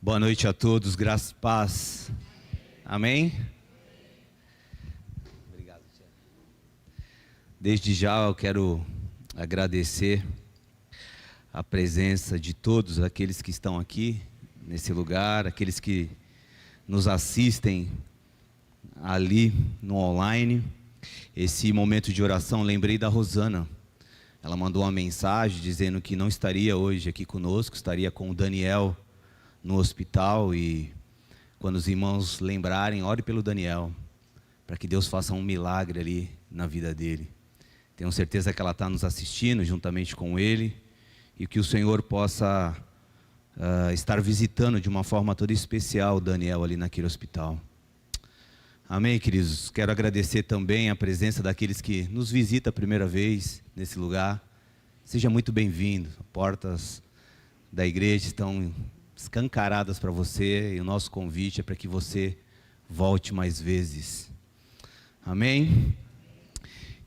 Boa noite a todos, graça e paz. Amém? Obrigado, Tia. Desde já eu quero agradecer a presença de todos aqueles que estão aqui nesse lugar, aqueles que nos assistem ali no online. Esse momento de oração, lembrei da Rosana. Ela mandou uma mensagem dizendo que não estaria hoje aqui conosco, estaria com o Daniel no hospital, e quando os irmãos lembrarem, ore pelo Daniel, para que Deus faça um milagre ali na vida dele. Tenho certeza que ela está nos assistindo juntamente com ele, e que o Senhor possa estar visitando de uma forma toda especial o Daniel ali naquele hospital. Amém, queridos? Quero agradecer também a presença daqueles que nos visitam a primeira vez nesse lugar. Seja muito bem-vindo. As portas da igreja estão escancaradas para você, e o nosso convite é para que você volte mais vezes. Amém?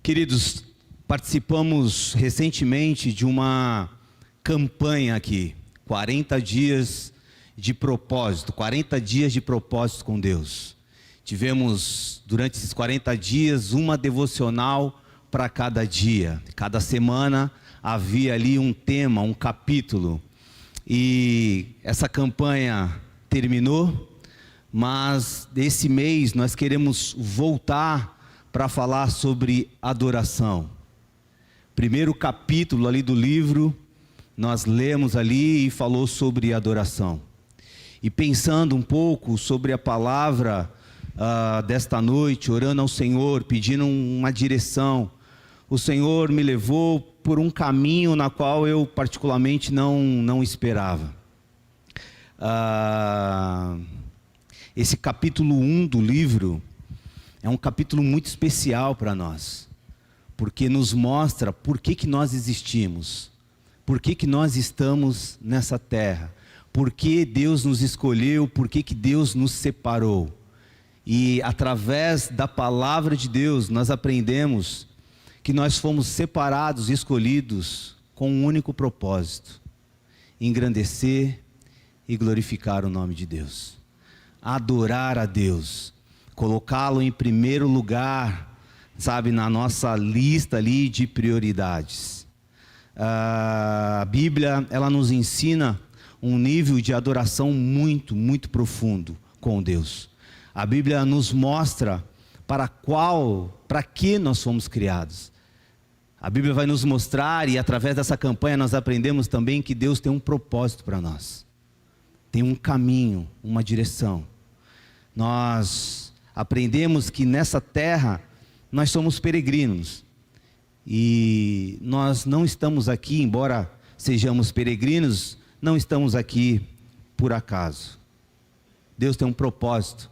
Queridos, participamos recentemente de uma campanha aqui, 40 dias de propósito, 40 dias de propósito com Deus. Tivemos durante esses 40 dias uma devocional para cada dia. Cada semana havia ali um tema, um capítulo. E essa campanha terminou, mas esse mês nós queremos voltar para falar sobre adoração. Primeiro capítulo ali do livro, nós lemos ali e falou sobre adoração. E pensando um pouco sobre a palavra desta noite, orando ao Senhor, pedindo uma direção, o Senhor me levou por um caminho na qual eu particularmente não esperava. Esse capítulo 1 do livro é um capítulo muito especial para nós, porque nos mostra por que nós existimos, por que nós estamos nessa terra, por que Deus nos escolheu, por que Deus nos separou. E através da palavra de Deus nós aprendemos que nós fomos separados e escolhidos com um único propósito: engrandecer e glorificar o nome de Deus, adorar a Deus, colocá-lo em primeiro lugar, sabe, na nossa lista ali de prioridades. A Bíblia, ela nos ensina um nível de adoração muito, muito profundo com Deus. A Bíblia nos mostra para que nós fomos criados. A Bíblia vai nos mostrar, e através dessa campanha nós aprendemos também que Deus tem um propósito para nós. Tem um caminho, uma direção. Nós aprendemos que nessa terra nós somos peregrinos. E nós não estamos aqui, embora sejamos peregrinos, não estamos aqui por acaso. Deus tem um propósito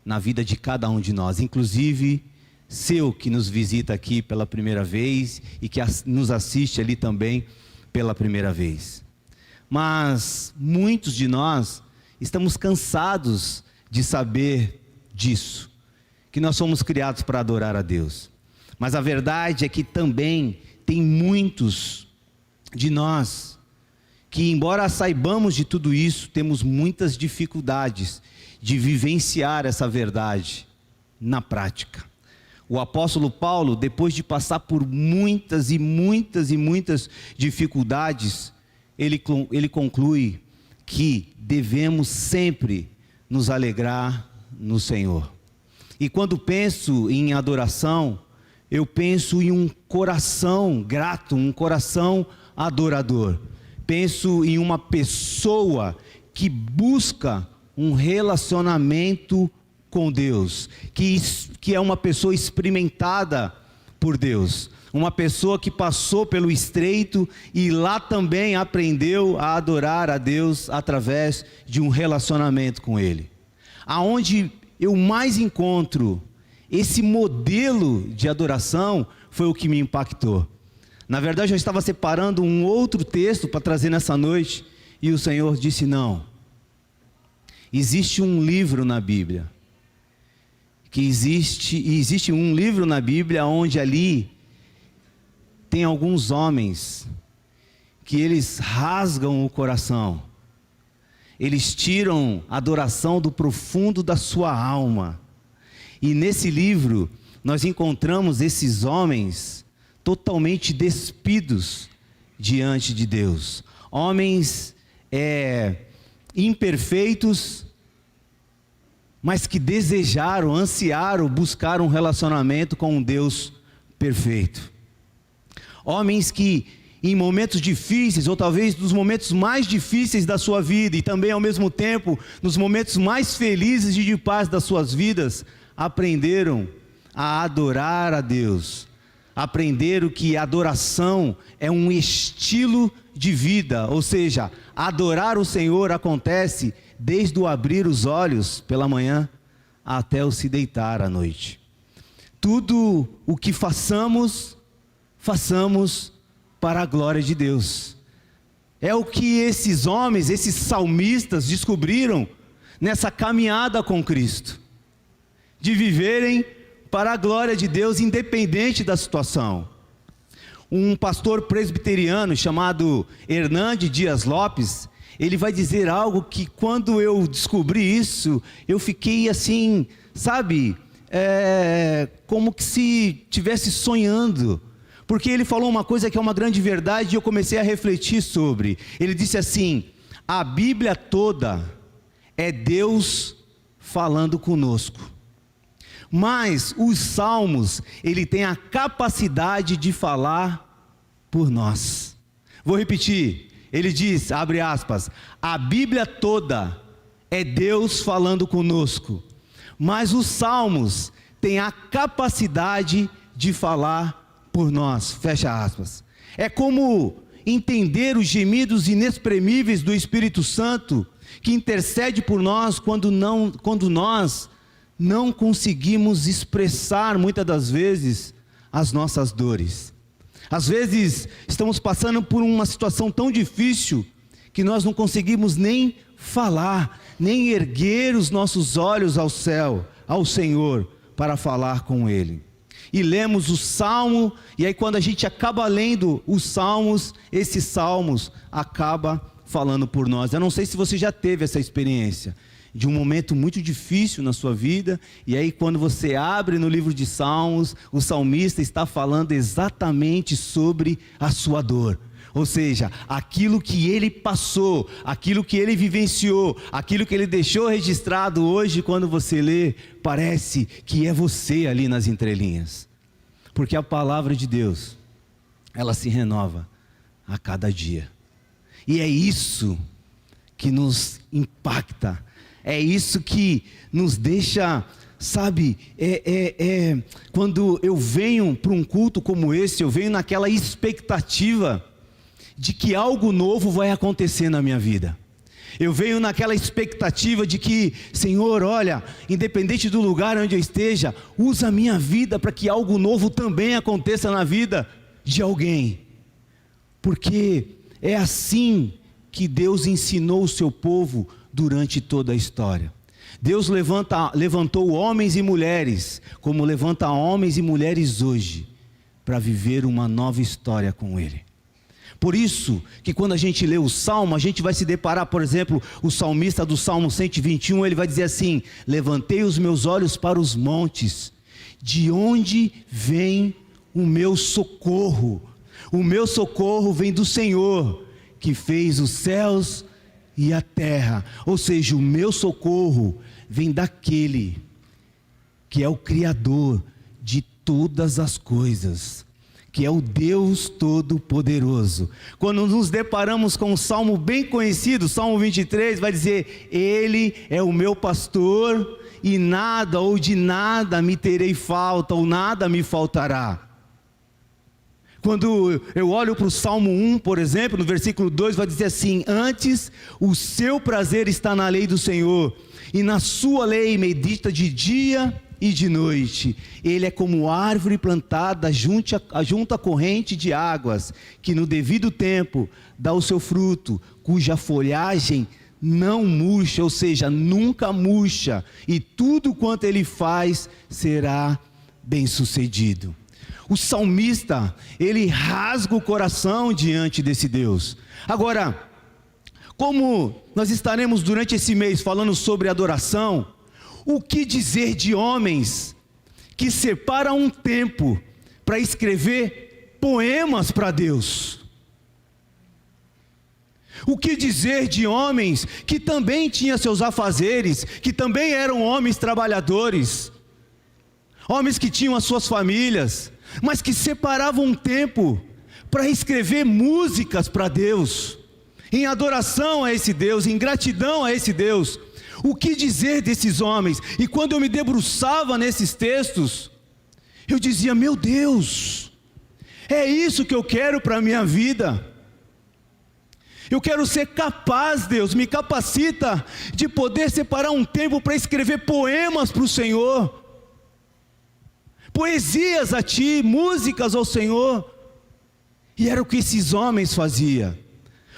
na vida de cada um de nós, inclusive seu que nos visita aqui pela primeira vez e que nos assiste ali também pela primeira vez. Mas muitos de nós estamos cansados de saber disso, que nós somos criados para adorar a Deus. Mas a verdade é que também tem muitos de nós que, embora saibamos de tudo isso, temos muitas dificuldades de vivenciar essa verdade na prática. O apóstolo Paulo, depois de passar por muitas e muitas e muitas dificuldades, ele conclui que devemos sempre nos alegrar no Senhor. E quando penso em adoração, eu penso em um coração grato, um coração adorador. Penso em uma pessoa que busca um relacionamento com Deus, que é uma pessoa experimentada por Deus, uma pessoa que passou pelo estreito e lá também aprendeu a adorar a Deus através de um relacionamento com Ele. Aonde eu mais encontro esse modelo de adoração foi o que me impactou. Na verdade, eu estava separando um outro texto para trazer nessa noite, e o Senhor disse: não, existe um livro na Bíblia, existe um livro na Bíblia onde ali tem alguns homens que eles rasgam o coração, eles tiram a adoração do profundo da sua alma. E nesse livro, nós encontramos esses homens totalmente despidos diante de Deus. Homens imperfeitos, mas que desejaram, ansiaram, buscaram um relacionamento com um Deus perfeito. Homens que, em momentos difíceis, ou talvez nos momentos mais difíceis da sua vida, e também ao mesmo tempo, nos momentos mais felizes e de paz das suas vidas, aprenderam a adorar a Deus. Aprenderam que a adoração é um estilo de vida, ou seja, adorar o Senhor acontece desde o abrir os olhos pela manhã até o se deitar à noite. Tudo o que façamos para a glória de Deus. É o que esses homens, esses salmistas descobriram nessa caminhada com Cristo, de viverem para a glória de Deus, independente da situação. Um pastor presbiteriano chamado Hernandes Dias Lopes, ele vai dizer algo que quando eu descobri isso, eu fiquei assim, sabe, como que se estivesse sonhando, porque ele falou uma coisa que é uma grande verdade e eu comecei a refletir sobre. Ele disse assim: a Bíblia toda é Deus falando conosco, mas os salmos, ele tem a capacidade de falar por nós. Vou repetir, ele diz, abre aspas, a Bíblia toda é Deus falando conosco, mas os salmos têm a capacidade de falar por nós, fecha aspas. É como entender os gemidos inexprimíveis do Espírito Santo, que intercede por nós quando nós não conseguimos expressar muitas das vezes as nossas dores. Às vezes estamos passando por uma situação tão difícil que nós não conseguimos nem falar, nem erguer os nossos olhos ao céu, ao Senhor, para falar com Ele. E lemos o Salmo, e aí quando a gente acaba lendo os Salmos, esses Salmos acabam falando por nós. Eu não sei se você já teve essa experiência de um momento muito difícil na sua vida, e aí quando você abre no livro de Salmos, o salmista está falando exatamente sobre a sua dor. Ou seja, aquilo que ele passou, aquilo que ele vivenciou, aquilo que ele deixou registrado hoje, quando você lê, parece que é você ali nas entrelinhas. Porque a palavra de Deus, ela se renova a cada dia. E é isso que nos impacta, é isso que nos deixa, sabe, quando eu venho para um culto como esse, eu venho naquela expectativa de que algo novo vai acontecer na minha vida. Eu venho naquela expectativa de que, Senhor, olha, independente do lugar onde eu esteja, usa a minha vida para que algo novo também aconteça na vida de alguém. Porque é assim que Deus ensinou o seu povo durante toda a história. Deus levantou homens e mulheres, como levanta homens e mulheres hoje, para viver uma nova história com Ele. Por isso, que quando a gente lê o Salmo, a gente vai se deparar, por exemplo, o salmista do Salmo 121, ele vai dizer assim: levantei os meus olhos para os montes, de onde vem o meu socorro? O meu socorro vem do Senhor, que fez os céus e a terra. Ou seja, o meu socorro vem daquele que é o Criador de todas as coisas, que é o Deus Todo-Poderoso. Quando nos deparamos com um salmo bem conhecido, Salmo 23, vai dizer: Ele é o meu pastor e nada ou de nada me terei falta, ou nada me faltará. Quando eu olho para o Salmo 1, por exemplo, no versículo 2, vai dizer assim: antes o seu prazer está na lei do Senhor, e na sua lei medita de dia e de noite. Ele é como árvore plantada junto à corrente de águas, que no devido tempo dá o seu fruto, cuja folhagem não murcha, ou seja, nunca murcha, e tudo quanto ele faz será bem sucedido. O salmista, ele rasga o coração diante desse Deus. Agora, Como nós estaremos durante esse mês falando sobre adoração, o que dizer de homens que separam um tempo para escrever poemas para Deus? O que dizer de homens que também tinham seus afazeres, que também eram homens trabalhadores, homens que tinham as suas famílias, mas que separavam um tempo para escrever músicas para Deus, em adoração a esse Deus, em gratidão a esse Deus? O que dizer desses homens? E quando eu me debruçava nesses textos, eu dizia: meu Deus, é isso que eu quero para a minha vida. Eu quero ser capaz, Deus, me capacita de poder separar um tempo para escrever poemas para o Senhor, poesias a Ti, músicas ao Senhor. E era o que esses homens faziam.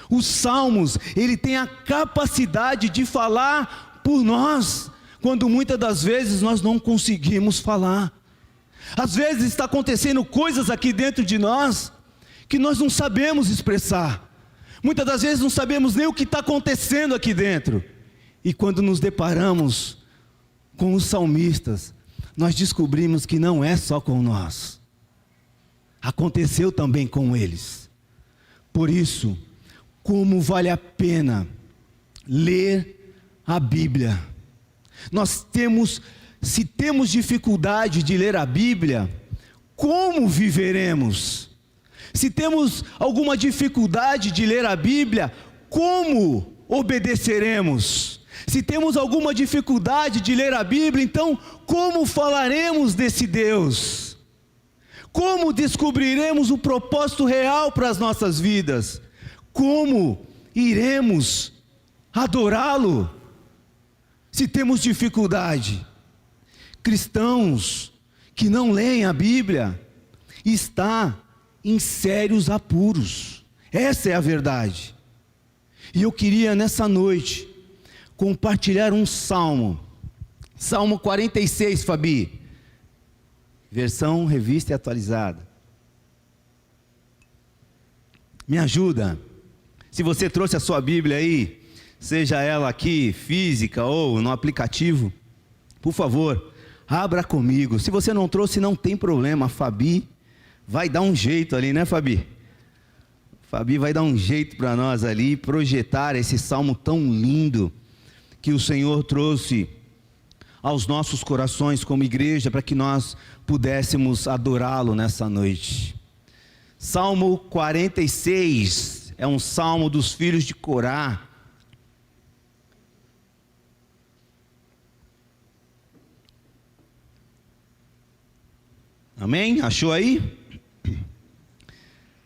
Os salmos, ele tem a capacidade de falar por nós, quando muitas das vezes nós não conseguimos falar. Às vezes está acontecendo coisas aqui dentro de nós, que nós não sabemos expressar. Muitas das vezes não sabemos nem o que está acontecendo aqui dentro. E quando nos deparamos com os salmistas, nós descobrimos que não é só com nós. Aconteceu também com eles. Por isso, como vale a pena ler a Bíblia. Se temos dificuldade de ler a Bíblia, como viveremos? Se temos alguma dificuldade de ler a Bíblia, como obedeceremos? Se temos alguma dificuldade de ler a Bíblia, então como falaremos desse Deus? Como descobriremos o propósito real para as nossas vidas? Como iremos adorá-lo? Se temos dificuldade. Cristãos que não leem a Bíblia está em sérios apuros. Essa é a verdade. E eu queria nessa noite compartilhar um salmo. Salmo 46, Fabi. Versão revista e atualizada. Me ajuda. Se você trouxe a sua Bíblia aí, seja ela aqui física ou no aplicativo, por favor, abra comigo. Se você não trouxe, não tem problema. A Fabi vai dar um jeito ali, né, Fabi? Fabi vai dar um jeito para nós ali, projetar esse salmo tão lindo que o Senhor trouxe aos nossos corações como igreja, para que nós pudéssemos adorá-lo nessa noite. Salmo 46 é um salmo dos filhos de Corá. Amém? Achou aí?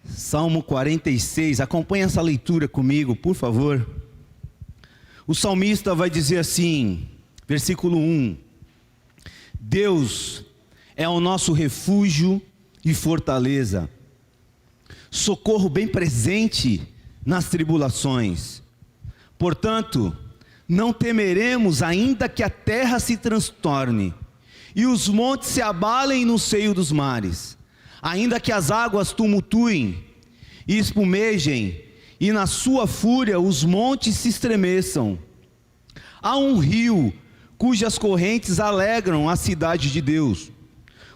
Salmo 46, acompanhe essa leitura comigo, por favor. O salmista vai dizer assim, versículo 1: Deus é o nosso refúgio e fortaleza, socorro bem presente nas tribulações. Portanto, não temeremos, ainda que a terra se transtorne e os montes se abalem no seio dos mares, ainda que as águas tumultuem e espumejem, e na sua fúria os montes se estremeçam. Há um rio cujas correntes alegram a cidade de Deus,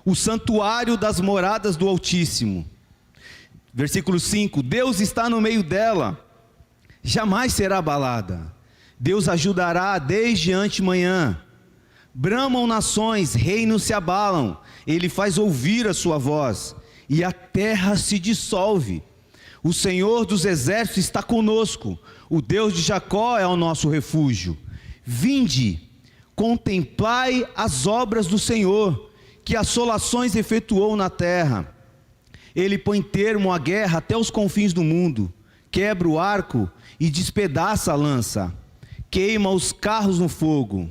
o santuário das moradas do Altíssimo. Versículo 5: Deus está no meio dela, jamais será abalada. Deus ajudará desde antemanhã. Bramam nações, reinos se abalam, Ele faz ouvir a sua voz, e a terra se dissolve. O Senhor dos exércitos está conosco, o Deus de Jacó é o nosso refúgio. Vinde, contemplai as obras do Senhor, que assolações efetuou na terra. Ele põe termo à guerra até os confins do mundo, quebra o arco e despedaça a lança, queima os carros no fogo.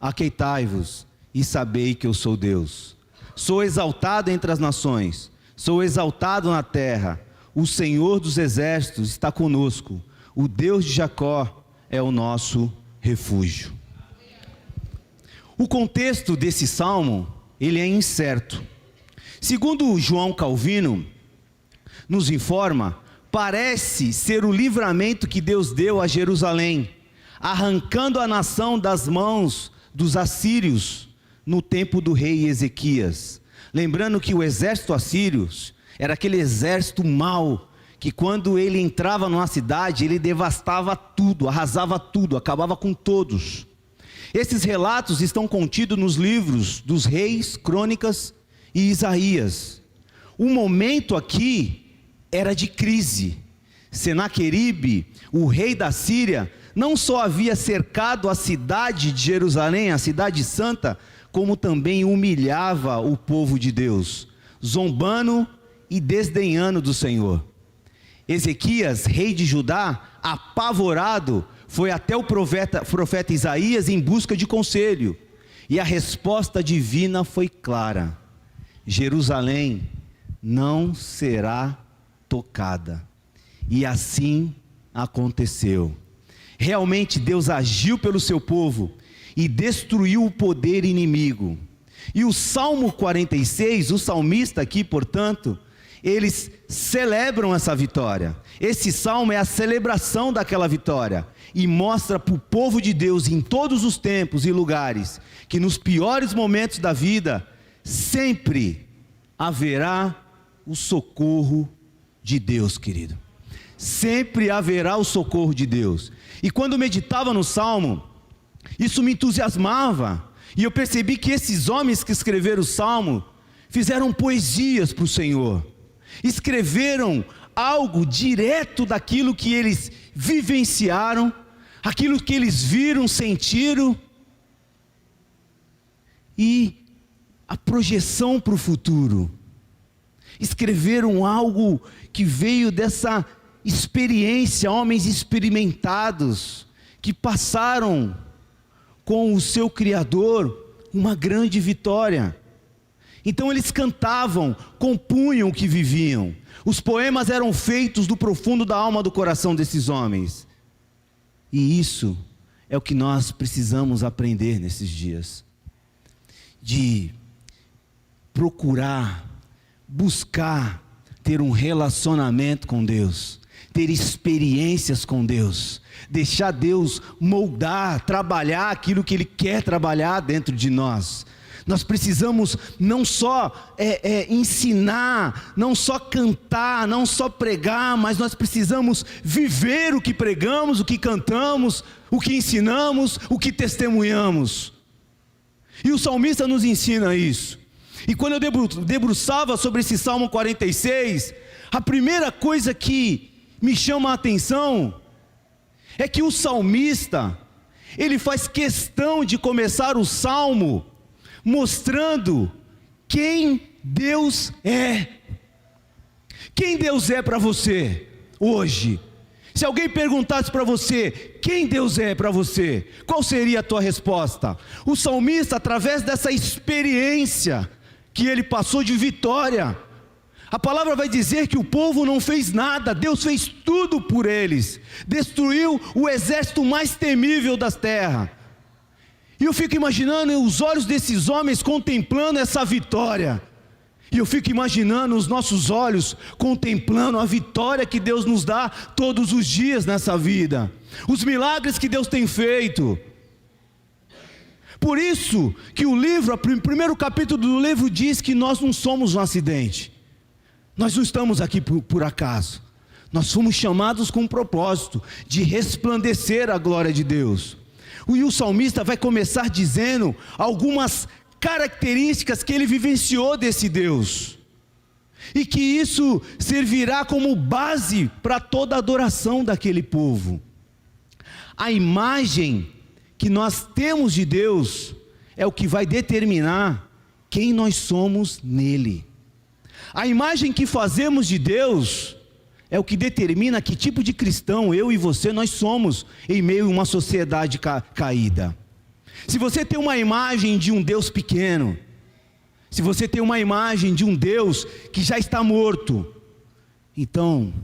Aqueitai-vos e sabei que eu sou Deus. Sou exaltado entre as nações, sou exaltado na terra. O Senhor dos exércitos está conosco, o Deus de Jacó é o nosso refúgio. O contexto desse salmo, ele é incerto. Segundo João Calvino nos informa, parece ser o livramento que Deus deu a Jerusalém, arrancando a nação das mãos dos assírios no tempo do rei Ezequias. Lembrando que o exército assírio era aquele exército mau, que quando ele entrava numa cidade, ele devastava tudo, arrasava tudo, acabava com todos. Esses relatos estão contidos nos livros dos Reis, Crônicas e Isaías. O momento aqui era de crise. Senaqueribe, o rei da Síria, não só havia cercado a cidade de Jerusalém, a cidade santa, como também humilhava o povo de Deus, zombando e desdenhando do Senhor. Ezequias, rei de Judá, apavorado, foi até o profeta Isaías em busca de conselho, e a resposta divina foi clara: Jerusalém não será tocada. E assim aconteceu. Realmente Deus agiu pelo seu povo e destruiu o poder inimigo. E o Salmo 46, o salmista aqui, portanto, eles celebram essa vitória. Esse salmo é a celebração daquela vitória e mostra para o povo de Deus em todos os tempos e lugares que nos piores momentos da vida sempre haverá o socorro de Deus, querido. Sempre haverá o socorro de Deus. E quando meditava no salmo, isso me entusiasmava, e eu percebi que esses homens que escreveram o salmo fizeram poesias para o Senhor. Escreveram algo direto daquilo que eles vivenciaram, aquilo que eles viram, sentiram, e a projeção para o futuro. Escreveram algo que veio dessa experiência, homens experimentados, que passaram com o seu Criador uma grande vitória. Então eles cantavam, compunham o que viviam. Os poemas eram feitos do profundo da alma do coração desses homens. E isso é o que nós precisamos aprender nesses dias. De procurar, buscar ter um relacionamento com Deus, ter experiências com Deus, deixar Deus moldar, trabalhar aquilo que Ele quer trabalhar dentro de nós. Nós precisamos não só ensinar, não só cantar, não só pregar, mas nós precisamos viver o que pregamos, o que cantamos, o que ensinamos, o que testemunhamos. E o salmista nos ensina isso. E quando eu debruçava sobre esse Salmo 46, a primeira coisa que me chama a atenção é que o salmista, ele faz questão de começar o salmo mostrando quem Deus é. Quem Deus é para você hoje? Se alguém perguntasse para você, quem Deus é para você? Qual seria a tua resposta? O salmista, através dessa experiência que ele passou de vitória, a palavra vai dizer que o povo não fez nada, Deus fez tudo por eles, destruiu o exército mais temível das terras. E eu fico imaginando os olhos desses homens contemplando essa vitória, e eu fico imaginando os nossos olhos contemplando a vitória que Deus nos dá todos os dias nessa vida, os milagres que Deus tem feito. Por isso que o livro, o primeiro capítulo do livro diz que nós não somos um acidente. Nós não estamos aqui por acaso. Nós fomos chamados com um propósito de resplandecer a glória de Deus. E o salmista vai começar dizendo algumas características que ele vivenciou desse Deus, e que isso servirá como base para toda a adoração daquele povo. A imagem que nós temos de Deus é o que vai determinar quem nós somos nele. A imagem que fazemos de Deus é o que determina que tipo de cristão eu e você nós somos em meio a uma sociedade caída. Se você tem uma imagem de um Deus pequeno, se você tem uma imagem de um Deus que já está morto, então,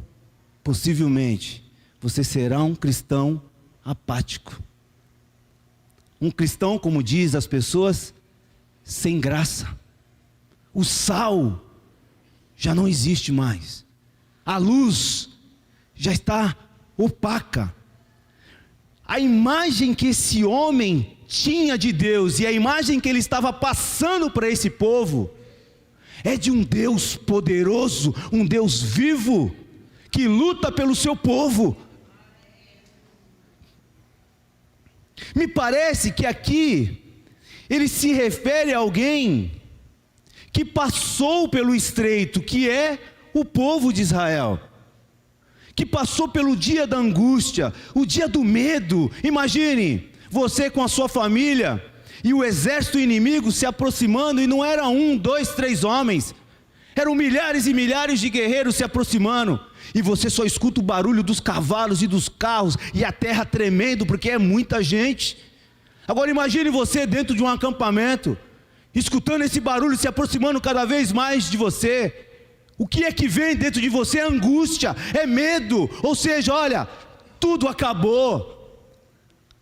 possivelmente, você será um cristão apático. Um cristão, como diz as pessoas, sem graça. O sal já não existe mais. A luz já está opaca. A imagem que esse homem tinha de Deus e a imagem que ele estava passando para esse povo é de um Deus poderoso, um Deus vivo, que luta pelo seu povo. Me parece que aqui ele se refere a alguém que passou pelo estreito, que é o povo de Israel, que passou pelo dia da angústia, o dia do medo. Imagine, você com a sua família, e o exército inimigo se aproximando, e não era 1, 2, 3 homens, eram milhares e milhares de guerreiros se aproximando, e você só escuta o barulho dos cavalos e dos carros, e a terra tremendo, porque é muita gente. Agora imagine você dentro de um acampamento, escutando esse barulho se aproximando cada vez mais de você. O que é que vem dentro de você? É angústia, é medo. Ou seja, olha, tudo acabou,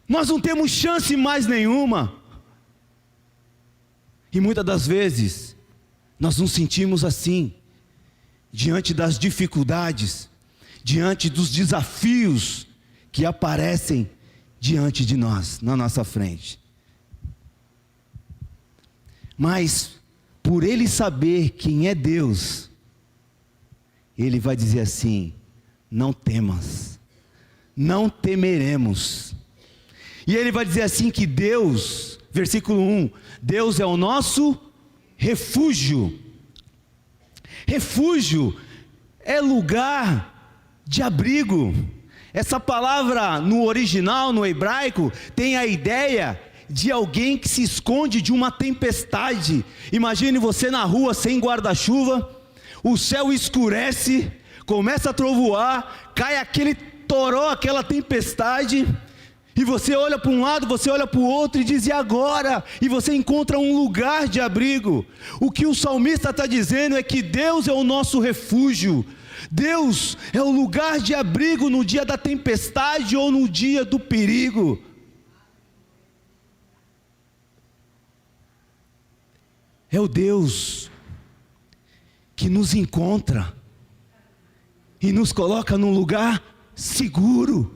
nós não temos chance mais nenhuma. E muitas das vezes nós nos sentimos assim, diante das dificuldades, diante dos desafios que aparecem diante de nós, na nossa frente. Mas, por ele saber quem é Deus, ele vai dizer assim: não temas, não temeremos. E ele vai dizer assim que Deus, versículo 1, Deus é o nosso refúgio. Refúgio é lugar de abrigo. Essa palavra no original, no hebraico, tem a ideia de alguém que se esconde de uma tempestade. Imagine você na rua sem guarda-chuva, o céu escurece, começa a trovoar, cai aquele toró, aquela tempestade, e você olha para um lado, você olha para o outro e diz: e agora? E você encontra um lugar de abrigo. O que o salmista está dizendo é que Deus é o nosso refúgio, Deus é o lugar de abrigo no dia da tempestade ou no dia do perigo. É o Deus que nos encontra e nos coloca num lugar seguro.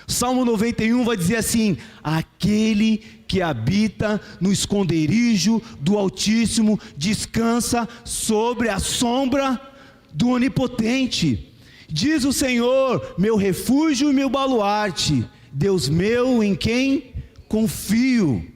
Salmo 91 vai dizer assim: aquele que habita no esconderijo do Altíssimo descansa sobre a sombra do Onipotente. Diz o Senhor, meu refúgio e meu baluarte, Deus meu em quem confio.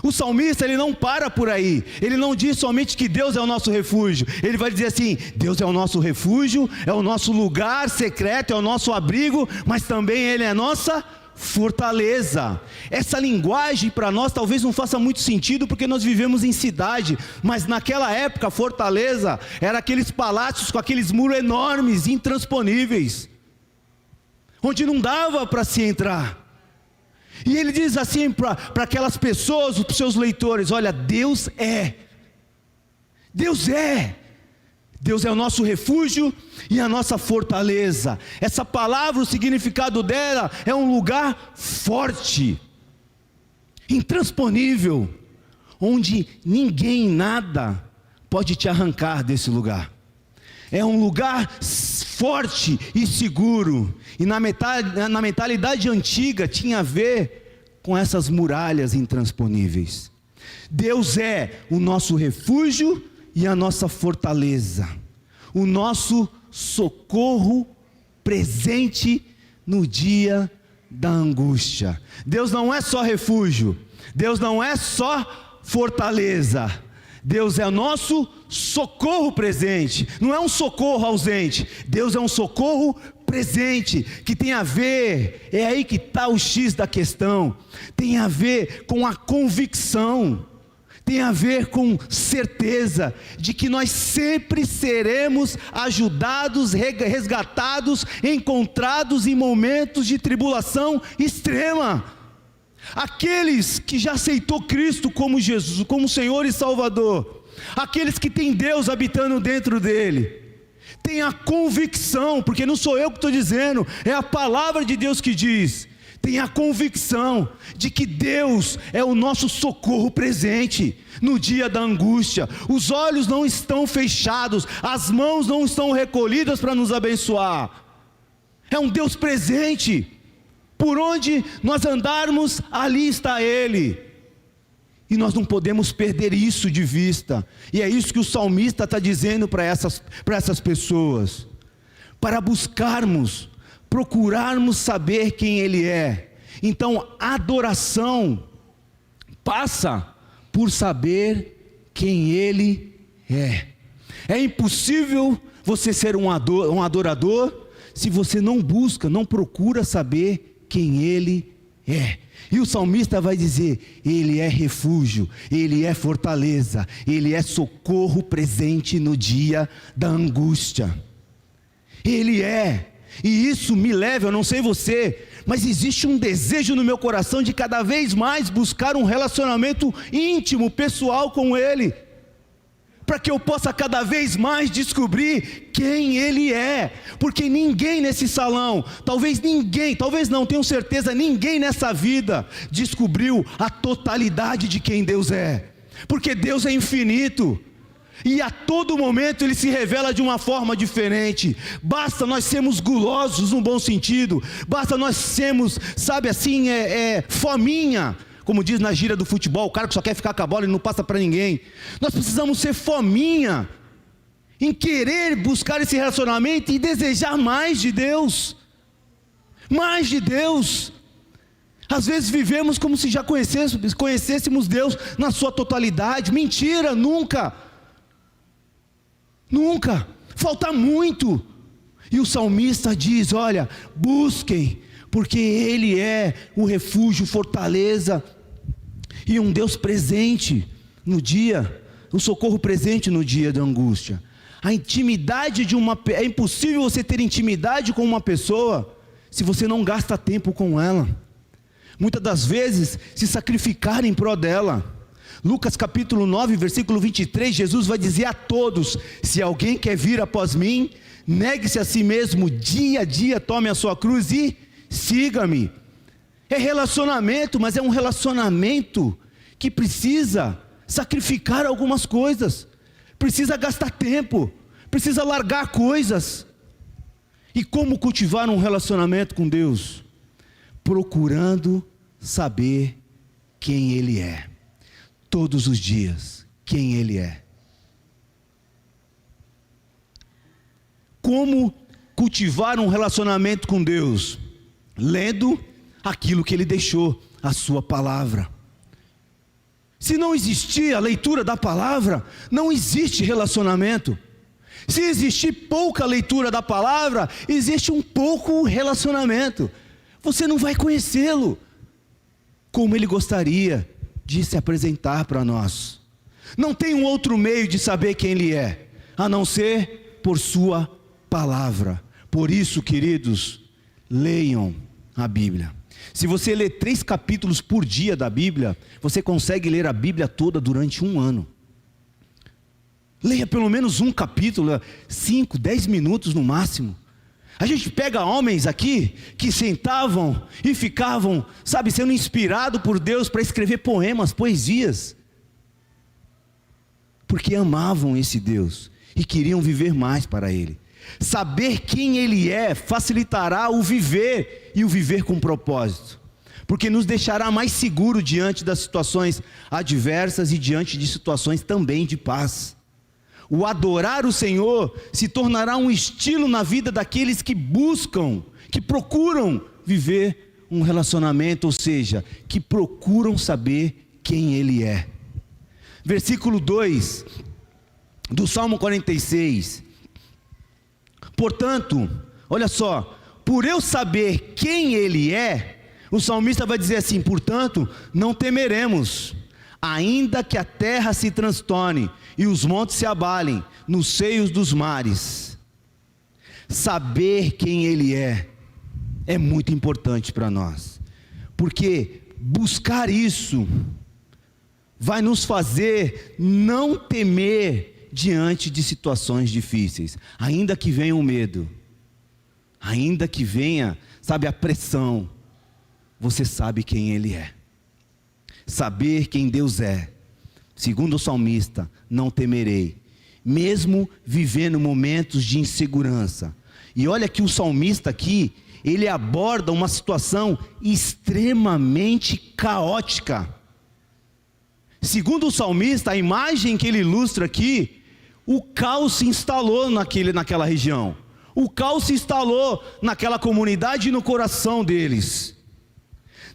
O salmista, ele não para por aí, ele não diz somente que Deus é o nosso refúgio, ele vai dizer assim: Deus é o nosso refúgio, é o nosso lugar secreto, é o nosso abrigo, mas também Ele é a nossa fortaleza. Essa linguagem para nós talvez não faça muito sentido, porque nós vivemos em cidade, mas naquela época, fortaleza era aqueles palácios com aqueles muros enormes, intransponíveis, onde não dava para se entrar. E ele diz assim para aquelas pessoas, para os seus leitores: olha, Deus é o nosso refúgio e a nossa fortaleza. Essa palavra, o significado dela é um lugar forte, intransponível, onde ninguém, nada pode te arrancar desse lugar. É um lugar forte e seguro. E na mentalidade antiga tinha a ver com essas muralhas intransponíveis. Deus é o nosso refúgio e a nossa fortaleza, o nosso socorro presente no dia da angústia. Deus não é só refúgio, Deus não é só fortaleza, Deus é o nosso socorro presente. Não é um socorro ausente, Deus é um socorro presente, que tem a ver, é aí que está o X da questão, tem a ver com a convicção, tem a ver com certeza de que nós sempre seremos ajudados, resgatados, encontrados em momentos de tribulação extrema. Aqueles que já aceitou Cristo como Jesus, como Senhor e Salvador, aqueles que têm Deus habitando dentro dele, tem a convicção, porque não sou eu que estou dizendo, é a palavra de Deus que diz, Tenha a convicção de que Deus é o nosso socorro presente no dia da angústia. Os olhos não estão fechados, as mãos não estão recolhidas para nos abençoar. É um Deus presente. Por onde nós andarmos, ali está Ele. E nós não podemos perder isso de vista. E é isso que o salmista está dizendo para essas pessoas. Para buscarmos, procurarmos saber quem Ele é. Então, a adoração passa por saber quem Ele é. É impossível você ser um adorador se você não busca, não procura saber quem Ele é. E o salmista vai dizer: Ele é refúgio, Ele é fortaleza, Ele é socorro presente no dia da angústia. Ele é. E isso me leva, eu não sei você, mas existe um desejo no meu coração de cada vez mais buscar um relacionamento íntimo, pessoal com Ele, para que eu possa cada vez mais descobrir quem Ele é. Porque ninguém nesse salão, talvez não, tenho certeza, ninguém nessa vida descobriu a totalidade de quem Deus é. Porque Deus é infinito, e a todo momento Ele se revela de uma forma diferente. Basta nós sermos gulosos no bom sentido, basta nós sermos, sabe assim, fominha, como diz na gíria do futebol, o cara que só quer ficar com a bola e não passa para ninguém. Nós precisamos ser fominha em querer buscar esse relacionamento e desejar mais de Deus. Mais de Deus. Às vezes vivemos como se já conhecêssemos Deus na sua totalidade. Mentira, nunca. Nunca. Falta muito. E o salmista diz: olha, busquem, porque Ele é o refúgio, fortaleza, e um Deus presente no dia, o socorro presente no dia da angústia. A intimidade é impossível você ter intimidade com uma pessoa se você não gasta tempo com ela. Muitas das vezes se sacrificar em prol dela. Lucas capítulo 9, versículo 23, Jesus vai dizer a todos: se alguém quer vir após mim, negue-se a si mesmo, dia a dia tome a sua cruz e siga-me. É relacionamento, mas é um relacionamento que precisa sacrificar algumas coisas, precisa gastar tempo, precisa largar coisas. E como cultivar um relacionamento com Deus? Procurando saber quem Ele é, todos os dias, quem Ele é. Como cultivar um relacionamento com Deus? Lendo aquilo que Ele deixou, a sua palavra. Se não existir a leitura da palavra, não existe relacionamento. Se existir pouca leitura da palavra, existe um pouco relacionamento. Você não vai conhecê-lo como Ele gostaria de se apresentar para nós. Não tem um outro meio de saber quem Ele é, a não ser por sua palavra. Por isso, queridos, leiam a Bíblia. Se você ler 3 capítulos por dia da Bíblia, você consegue ler a Bíblia toda durante um ano. Leia pelo menos um capítulo, 5, 10 minutos no máximo. A gente pega homens aqui que sentavam e ficavam, sabe, sendo inspirado por Deus para escrever poemas, poesias, porque amavam esse Deus e queriam viver mais para Ele. Saber quem Ele é facilitará o viver, e o viver com propósito, porque nos deixará mais seguro diante das situações adversas e diante de situações também de paz. O adorar o Senhor se tornará um estilo na vida daqueles que buscam, que procuram viver um relacionamento, ou seja, que procuram saber quem Ele é. Versículo 2 do Salmo 46. Portanto, olha só, por eu saber quem Ele é, o salmista vai dizer assim: portanto, não temeremos, ainda que a terra se transtorne e os montes se abalem nos seios dos mares. Saber quem Ele é muito importante para nós, porque buscar isso vai nos fazer não temer diante de situações difíceis, ainda que venha o medo, ainda que venha, sabe, a pressão. você sabe quem Ele é. Saber quem Deus é. Segundo o salmista, não temerei, mesmo vivendo momentos de insegurança. E olha que o salmista aqui, ele aborda uma situação extremamente caótica. Segundo o salmista, a imagem que ele ilustra aqui, o caos se instalou naquela região. O caos se instalou naquela comunidade e no coração deles.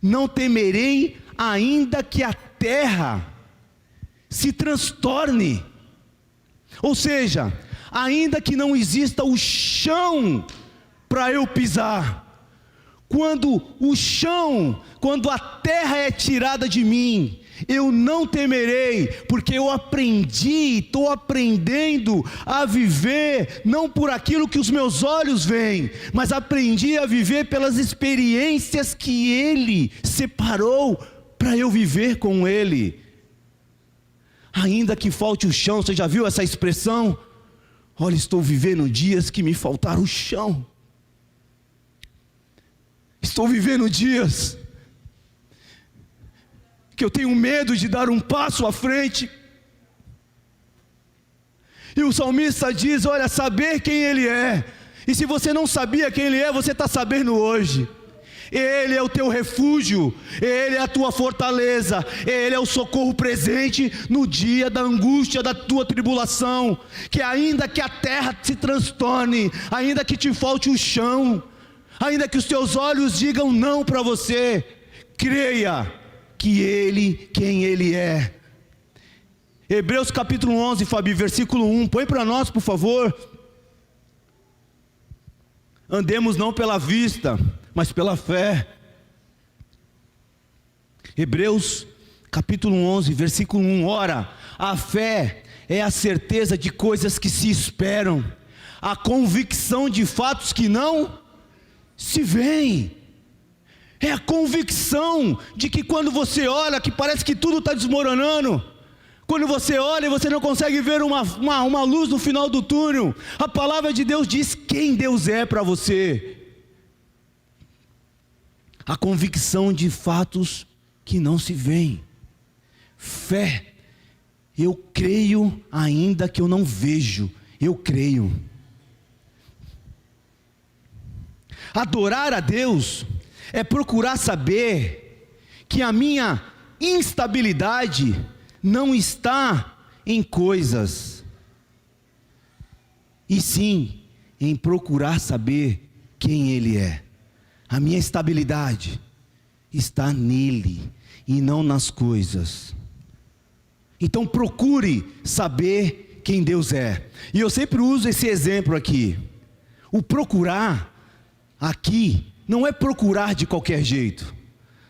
Não temerei, ainda que a terra se transtorne. Ou seja, ainda que não exista o chão para eu pisar. Quando a terra é tirada de mim, eu não temerei, porque eu estou aprendendo a viver, não por aquilo que os meus olhos veem, mas aprendi a viver pelas experiências que Ele separou para eu viver com Ele. Ainda que falte o chão, você já viu essa expressão? Olha, estou vivendo dias que me faltaram o chão. Estou vivendo dias que eu tenho medo de dar um passo à frente. E o salmista diz, olha, saber quem Ele é. E se você não sabia quem Ele é, você está sabendo hoje. Ele é o teu refúgio, Ele é a tua fortaleza, Ele é o socorro presente no dia da angústia, da tua tribulação. Que ainda que a terra se transtorne, ainda que te falte o chão, ainda que os teus olhos digam não para você, creia que quem Ele é. Hebreus capítulo 11, Fabi, versículo 1, põe para nós por favor. Andemos não pela vista, mas pela fé. Hebreus capítulo 11, versículo 1, ora, a fé é a certeza de coisas que se esperam, a convicção de fatos que não se veem. É a convicção de que quando você olha, que parece que tudo está desmoronando, quando você olha e você não consegue ver uma luz no final do túnel, a palavra de Deus diz quem Deus é para você. A convicção de fatos que não se veem. Fé, eu creio ainda que eu não vejo, eu creio. Adorar a Deus é procurar saber que a minha instabilidade não está em coisas, e sim em procurar saber quem Ele é. A minha estabilidade está nele e não nas coisas. Então procure saber quem Deus é. E eu sempre uso esse exemplo aqui. O procurar aqui não é procurar de qualquer jeito.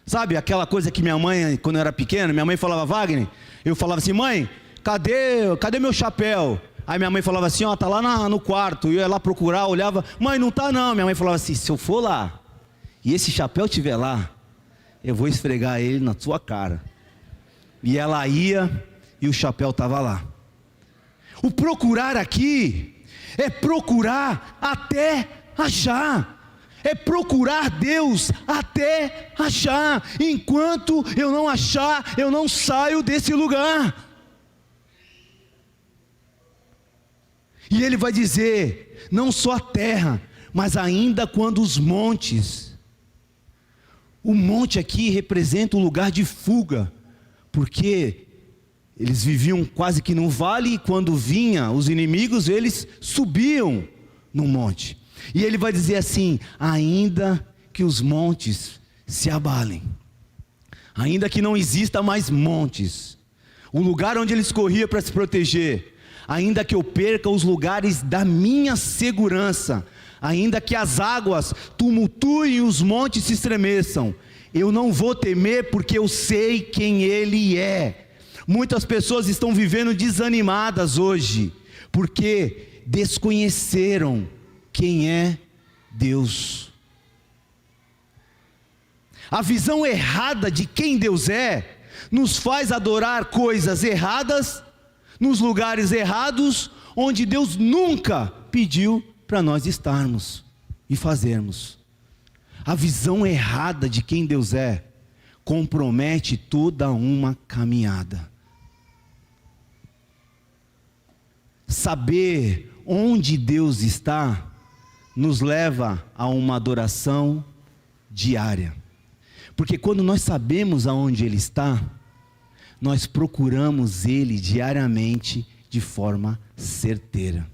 Sabe aquela coisa que minha mãe, quando eu era pequeno, minha mãe falava, Wagner, eu falava assim, mãe, cadê meu chapéu? Aí minha mãe falava assim, ó, tá lá no quarto. Eu ia lá procurar, olhava, mãe, não tá não. Minha mãe falava assim, se eu for lá e esse chapéu estiver lá, eu vou esfregar ele na sua cara. E ela ia e o chapéu estava lá. O procurar aqui é procurar até achar. É procurar Deus até achar. Enquanto eu não achar, eu não saio desse lugar. E ele vai dizer, não só a terra, mas ainda quando os montes. O monte aqui representa um lugar de fuga, porque eles viviam quase que num vale, e quando vinha os inimigos, eles subiam no monte. E ele vai dizer assim, ainda que os montes se abalem, ainda que não exista mais montes, o lugar onde eles corriam para se proteger, ainda que eu perca os lugares da minha segurança, ainda que as águas tumultuem e os montes se estremeçam, eu não vou temer, porque eu sei quem Ele é. Muitas pessoas estão vivendo desanimadas hoje, porque desconheceram quem é Deus. A visão errada de quem Deus é, nos faz adorar coisas erradas, nos lugares errados, onde Deus nunca pediu para nós estarmos e fazermos. A visão errada de quem Deus é compromete toda uma caminhada. Saber onde Deus está nos leva a uma adoração diária. Porque quando nós sabemos aonde Ele está, nós procuramos Ele diariamente de forma certeira.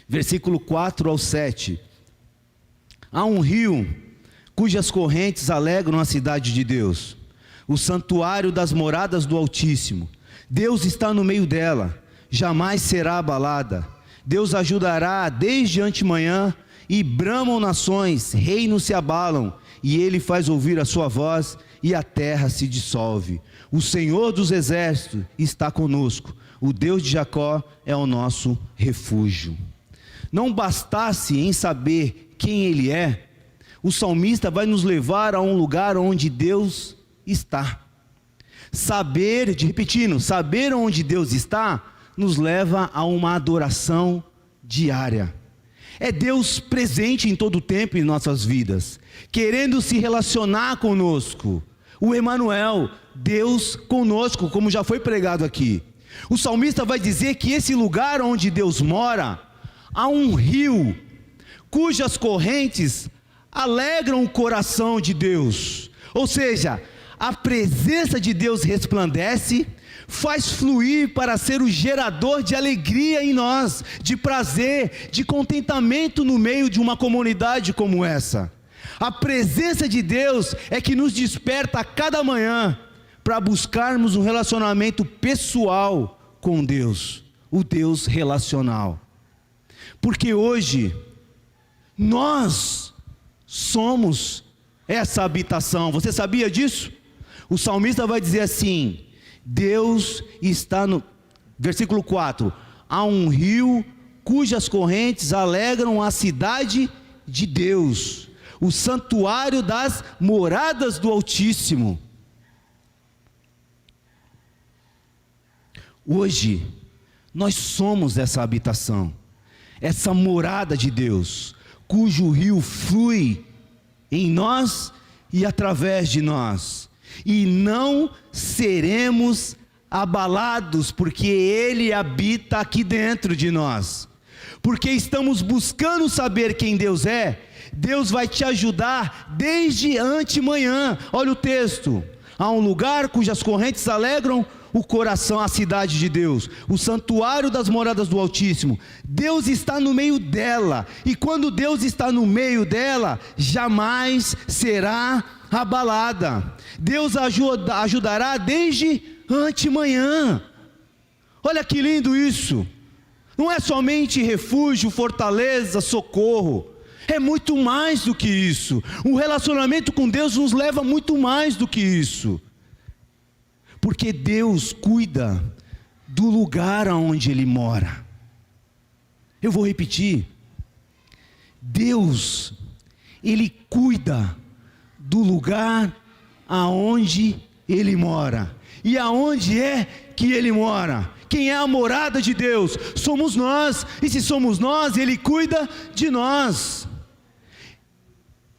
Versículo 4 ao 7. Há um rio cujas correntes alegram a cidade de Deus, o santuário das moradas do Altíssimo. Deus está no meio dela, jamais será abalada. Deus ajudará desde antemanhã, e bramam nações, reinos se abalam, e Ele faz ouvir a sua voz, e a terra se dissolve. O Senhor dos exércitos está conosco, o Deus de Jacó é o nosso refúgio. Não bastasse em saber quem Ele é, o salmista vai nos levar a um lugar onde Deus está. Saber onde Deus está, nos leva a uma adoração diária. É Deus presente em todo o tempo em nossas vidas, querendo se relacionar conosco. O Emanuel, Deus conosco, como já foi pregado aqui. O salmista vai dizer que esse lugar onde Deus mora, há um rio, cujas correntes alegram o coração de Deus. Ou seja, a presença de Deus resplandece, faz fluir para ser o gerador de alegria em nós, de prazer, de contentamento no meio de uma comunidade como essa. A presença de Deus é que nos desperta a cada manhã para buscarmos um relacionamento pessoal com Deus, o Deus relacional. Porque hoje nós somos essa habitação. Você sabia disso? O salmista vai dizer assim: Deus está no... Versículo 4. Há um rio cujas correntes alegram a cidade de Deus, o santuário das moradas do Altíssimo. Hoje, nós somos essa habitação, essa morada de Deus, cujo rio flui em nós e através de nós, e não seremos abalados, porque Ele habita aqui dentro de nós, porque estamos buscando saber quem Deus é. Deus vai te ajudar desde antemanhã. Olha o texto: há um lugar cujas correntes alegram o coração, a cidade de Deus, o santuário das moradas do Altíssimo. Deus está no meio dela, e quando Deus está no meio dela, jamais será abalada. Deus ajudará desde antemanhã. Olha que lindo isso. Não é somente refúgio, fortaleza, socorro. É muito mais do que isso. O relacionamento com Deus nos leva muito mais do que isso. Porque Deus cuida do lugar onde Ele mora. Eu vou repetir. Deus, Ele cuida do lugar aonde Ele mora. E aonde é que Ele mora? Quem é a morada de Deus? Somos nós. E se somos nós, Ele cuida de nós.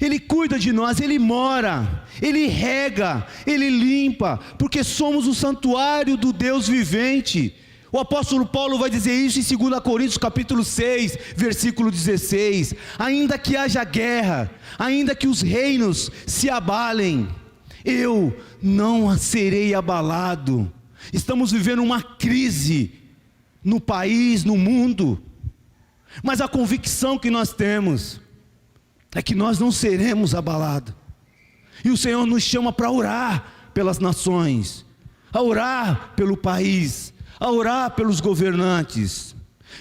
Ele cuida de nós, Ele mora, Ele rega, Ele limpa, porque somos o santuário do Deus vivente. O apóstolo Paulo vai dizer isso em 2 Coríntios capítulo 6, versículo 16. Ainda que haja guerra, ainda que os reinos se abalem, eu não serei abalado. Estamos vivendo uma crise no país, no mundo, mas a convicção que nós temos é que nós não seremos abalados. E o Senhor nos chama para orar pelas nações, a orar pelo país, a orar pelos governantes.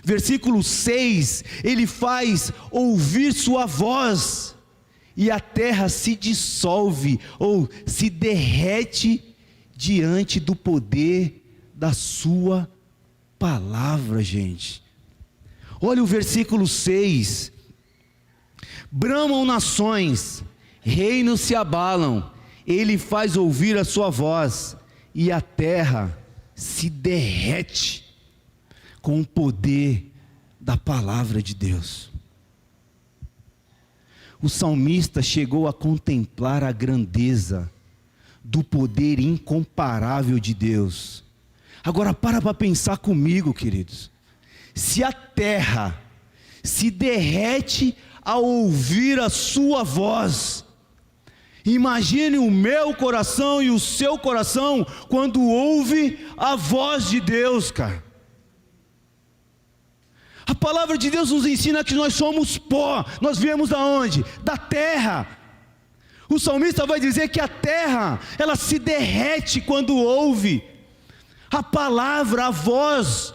Versículo 6, Ele faz ouvir sua voz, e a terra se dissolve, ou se derrete diante do poder da sua palavra, gente. Olha o versículo 6. Bramam nações, reinos se abalam, Ele faz ouvir a sua voz, e a terra se derrete com o poder da palavra de Deus. o salmista chegou a contemplar a grandeza do poder incomparável de Deus. Agora para pensar comigo, queridos. Se a terra se derrete ao ouvir a sua voz, imagine o meu coração e o seu coração quando ouve a voz de Deus, cara. A palavra de Deus nos ensina que nós somos pó. Nós viemos da onde? Da terra. O salmista vai dizer que a terra, ela se derrete quando ouve a palavra, a voz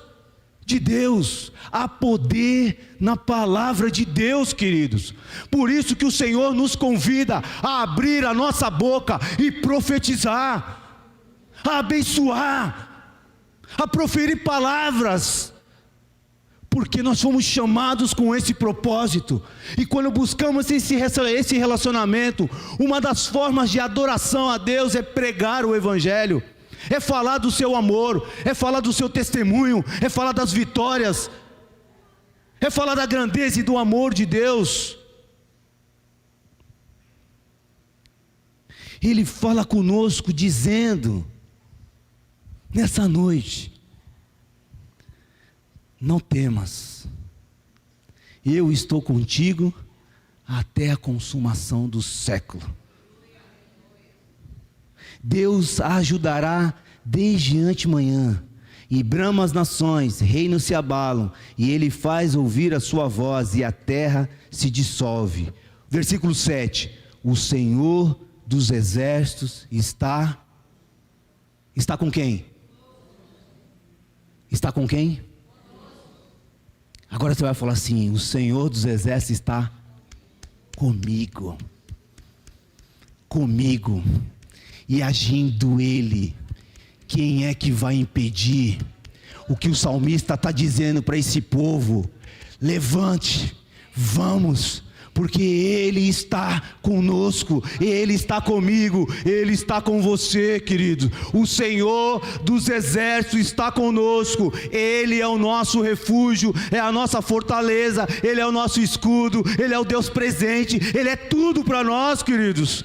de Deus. Há poder na palavra de Deus, queridos. Por isso que o Senhor nos convida a abrir a nossa boca e profetizar, a abençoar, a proferir palavras, porque nós fomos chamados com esse propósito. E quando buscamos esse relacionamento, uma das formas de adoração a Deus é pregar o Evangelho, é falar do seu amor, é falar do seu testemunho, é falar das vitórias, é falar da grandeza e do amor de Deus. Ele fala conosco dizendo, nessa noite: não temas, eu estou contigo até a consumação do século. Deus a ajudará desde antemanhã, e brama as nações, reinos se abalam, e Ele faz ouvir a sua voz, e a terra se dissolve. Versículo 7, o Senhor dos exércitos está com quem? Está com quem? Agora você vai falar assim: o Senhor dos exércitos está comigo. E agindo Ele, quem é que vai impedir? O que o salmista está dizendo para esse povo: levante, vamos, porque Ele está conosco, Ele está comigo, Ele está com você, querido. O Senhor dos exércitos está conosco, Ele é o nosso refúgio, é a nossa fortaleza, Ele é o nosso escudo, Ele é o Deus presente, Ele é tudo para nós, queridos.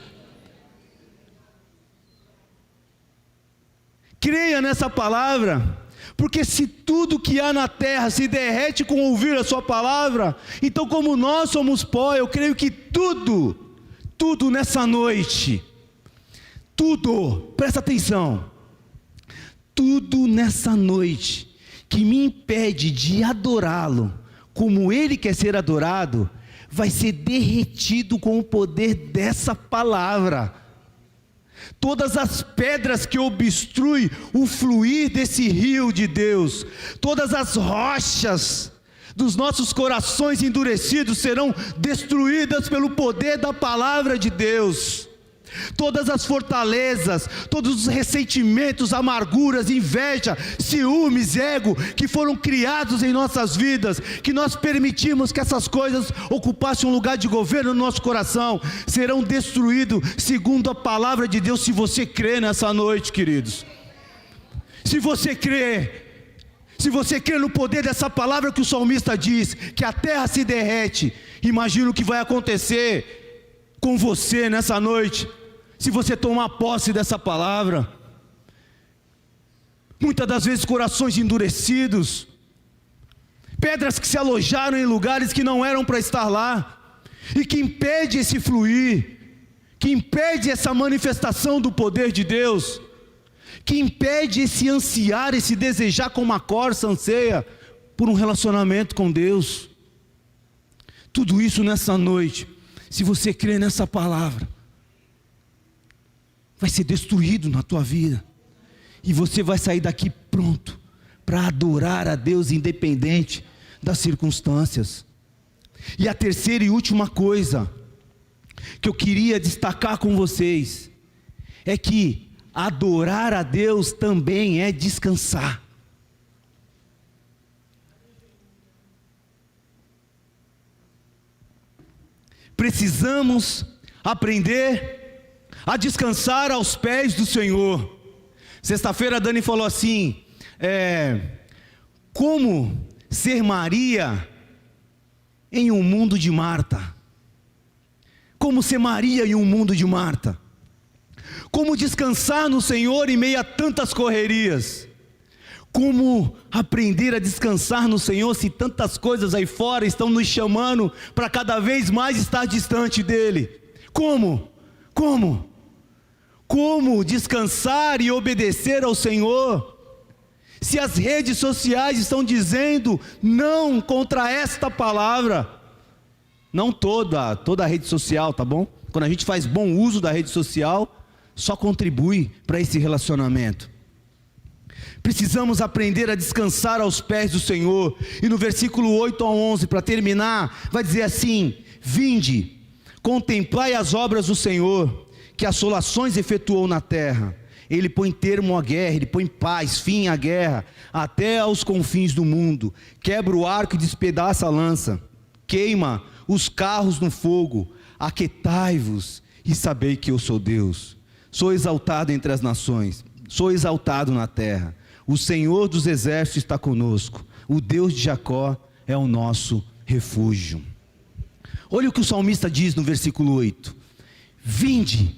Creia nessa palavra, porque se tudo que há na terra se derrete com ouvir a sua palavra, então como nós somos pó, eu creio que tudo nessa noite, presta atenção, tudo nessa noite que me impede de adorá-lo como Ele quer ser adorado, vai ser derretido com o poder dessa palavra. Todas as pedras que obstruem o fluir desse rio de Deus, todas as rochas dos nossos corações endurecidos serão destruídas pelo poder da palavra de Deus. Todas as fortalezas, todos os ressentimentos, amarguras, inveja, ciúmes, ego, que foram criados em nossas vidas, que nós permitimos que essas coisas ocupassem um lugar de governo no nosso coração, serão destruídos segundo a palavra de Deus, se você crê nessa noite, queridos. Se você crê no poder dessa palavra que o salmista diz, que a terra se derrete, imagina o que vai acontecer com você nessa noite, se você tomar posse dessa palavra. Muitas das vezes corações endurecidos, pedras que se alojaram em lugares que não eram para estar lá, e que impede esse fluir, que impede essa manifestação do poder de Deus, que impede esse ansiar, esse desejar como a corça anseia por um relacionamento com Deus. Tudo isso nessa noite, se você crê nessa palavra, vai ser destruído na tua vida, e você vai sair daqui pronto para adorar a Deus independente das circunstâncias. E a terceira e última coisa que eu queria destacar com vocês é que adorar a Deus também é descansar. Precisamos aprender a descansar aos pés do Senhor. Sexta-feira a Dani falou assim, como ser Maria em um mundo de Marta. Como ser Maria em um mundo de Marta? Como descansar no Senhor em meio a tantas correrias? Como aprender a descansar no Senhor se tantas coisas aí fora estão nos chamando para cada vez mais estar distante dEle? Como? Como descansar e obedecer ao Senhor se as redes sociais estão dizendo não contra esta palavra? Não toda a rede social, tá bom? Quando a gente faz bom uso da rede social, só contribui para esse relacionamento. Precisamos aprender a descansar aos pés do Senhor. E no versículo 8 a 11, para terminar, vai dizer assim: vinde, contemplai as obras do Senhor, que assolações efetuou na terra. Ele põe termo à guerra, ele põe paz, fim à guerra, até aos confins do mundo. Quebra o arco e despedaça a lança, queima os carros no fogo. Aquietai-vos e sabei que eu sou Deus. Sou exaltado entre as nações, sou exaltado na terra. O Senhor dos exércitos está conosco, o Deus de Jacó é o nosso refúgio. Olha o que o salmista diz no versículo 8: vinde,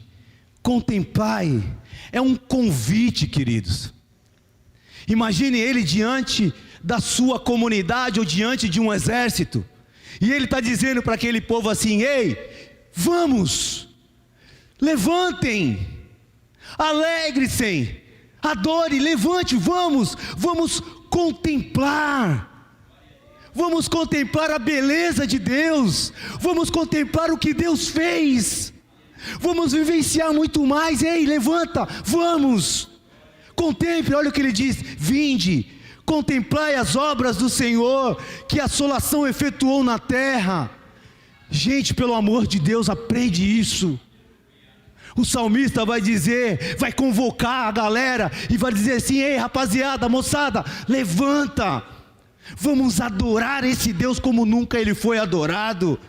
contemplai. É um convite, queridos. Imagine ele diante da sua comunidade ou diante de um exército, e ele está dizendo para aquele povo assim: ei, vamos, levantem, alegrem-se, adore, levante, vamos contemplar, vamos contemplar a beleza de Deus, vamos contemplar o que Deus fez, vamos vivenciar muito mais. Ei, levanta, vamos, contemple. Olha o que ele diz: vinde, contemplai as obras do Senhor, que assolação efetuou na terra. Gente, pelo amor de Deus, aprende isso. O salmista vai dizer, vai convocar a galera e vai dizer assim: ei, rapaziada, moçada, levanta, vamos adorar esse Deus como nunca Ele foi adorado.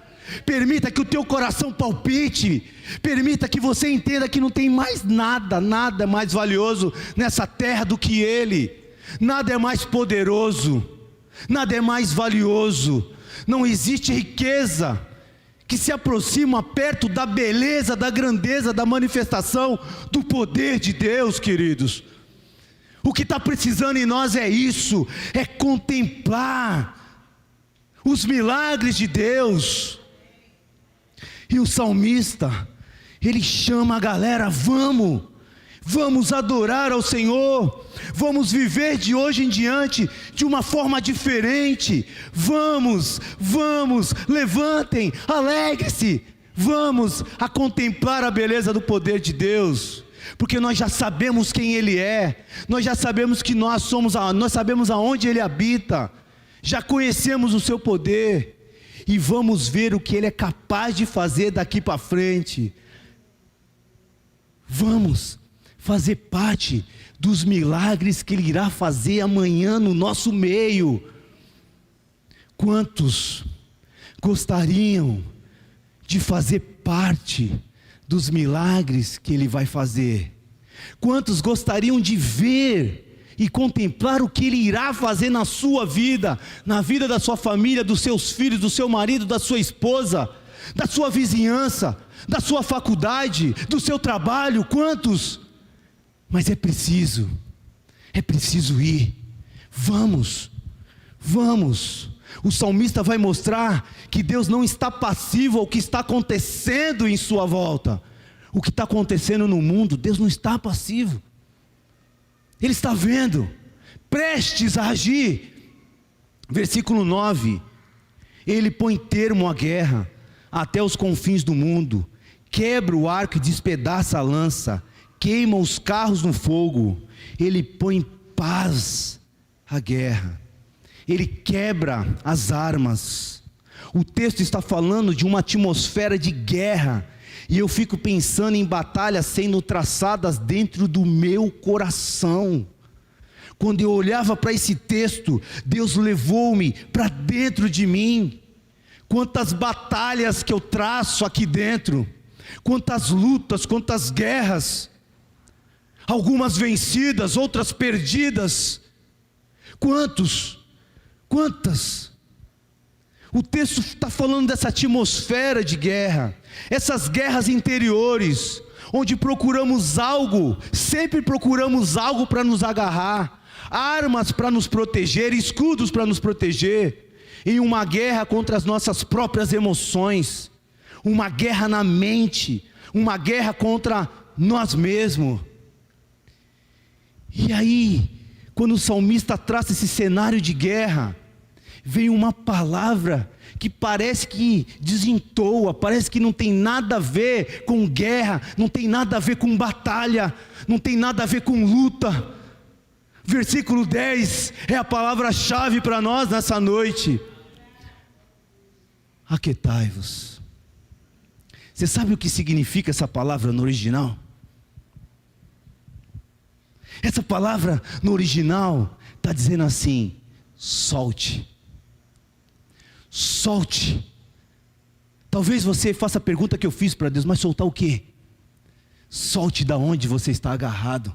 Permita que o teu coração palpite, permita que você entenda que não tem mais nada mais valioso nessa terra do que Ele, nada é mais poderoso, nada é mais valioso, não existe riqueza que se aproxima perto da beleza, da grandeza, da manifestação do poder de Deus, queridos. O que está precisando em nós é isso, é contemplar os milagres de Deus. E o salmista, ele chama a galera: vamos adorar ao Senhor, vamos viver de hoje em diante de uma forma diferente, vamos, levantem, alegre-se, vamos a contemplar a beleza do poder de Deus, porque nós já sabemos quem Ele é, nós já sabemos que nós sabemos aonde Ele habita, já conhecemos o seu poder, e vamos ver o que Ele é capaz de fazer daqui para frente. Vamos fazer parte dos milagres que Ele irá fazer amanhã no nosso meio. Quantos gostariam de fazer parte dos milagres que Ele vai fazer? Quantos gostariam de ver e contemplar o que Ele irá fazer na sua vida, na vida da sua família, dos seus filhos, do seu marido, da sua esposa, da sua vizinhança, da sua faculdade, do seu trabalho? Quantos? Mas é preciso ir. Vamos. O salmista vai mostrar que Deus não está passivo ao que está acontecendo em sua volta. O que está acontecendo no mundo, Deus não está passivo. Ele está vendo, prestes a agir. Versículo 9: Ele põe termo à guerra até os confins do mundo, quebra o arco e despedaça a lança, queima os carros no fogo. Ele põe paz à guerra, Ele quebra as armas. O texto está falando de uma atmosfera de guerra, e eu fico pensando em batalhas sendo traçadas dentro do meu coração. Quando eu olhava para esse texto, Deus levou-me para dentro de mim. Quantas batalhas que eu traço aqui dentro, quantas lutas, quantas guerras, algumas vencidas, outras perdidas. Quantas? O texto está falando dessa atmosfera de guerra, essas guerras interiores, onde procuramos algo, sempre procuramos algo para nos agarrar, armas para nos proteger, escudos para nos proteger, em uma guerra contra as nossas próprias emoções, uma guerra na mente, uma guerra contra nós mesmos. E aí, quando o salmista traça esse cenário de guerra, vem uma palavra que parece que desentoa, parece que não tem nada a ver com guerra, não tem nada a ver com batalha, não tem nada a ver com luta. Versículo 10 é a palavra-chave para nós nessa noite. Aquietai-vos. Você sabe o que significa essa palavra no original? Essa palavra no original está dizendo assim: solte. Solte. Talvez você faça a pergunta que eu fiz para Deus: mas soltar o quê? Solte da onde você está agarrado.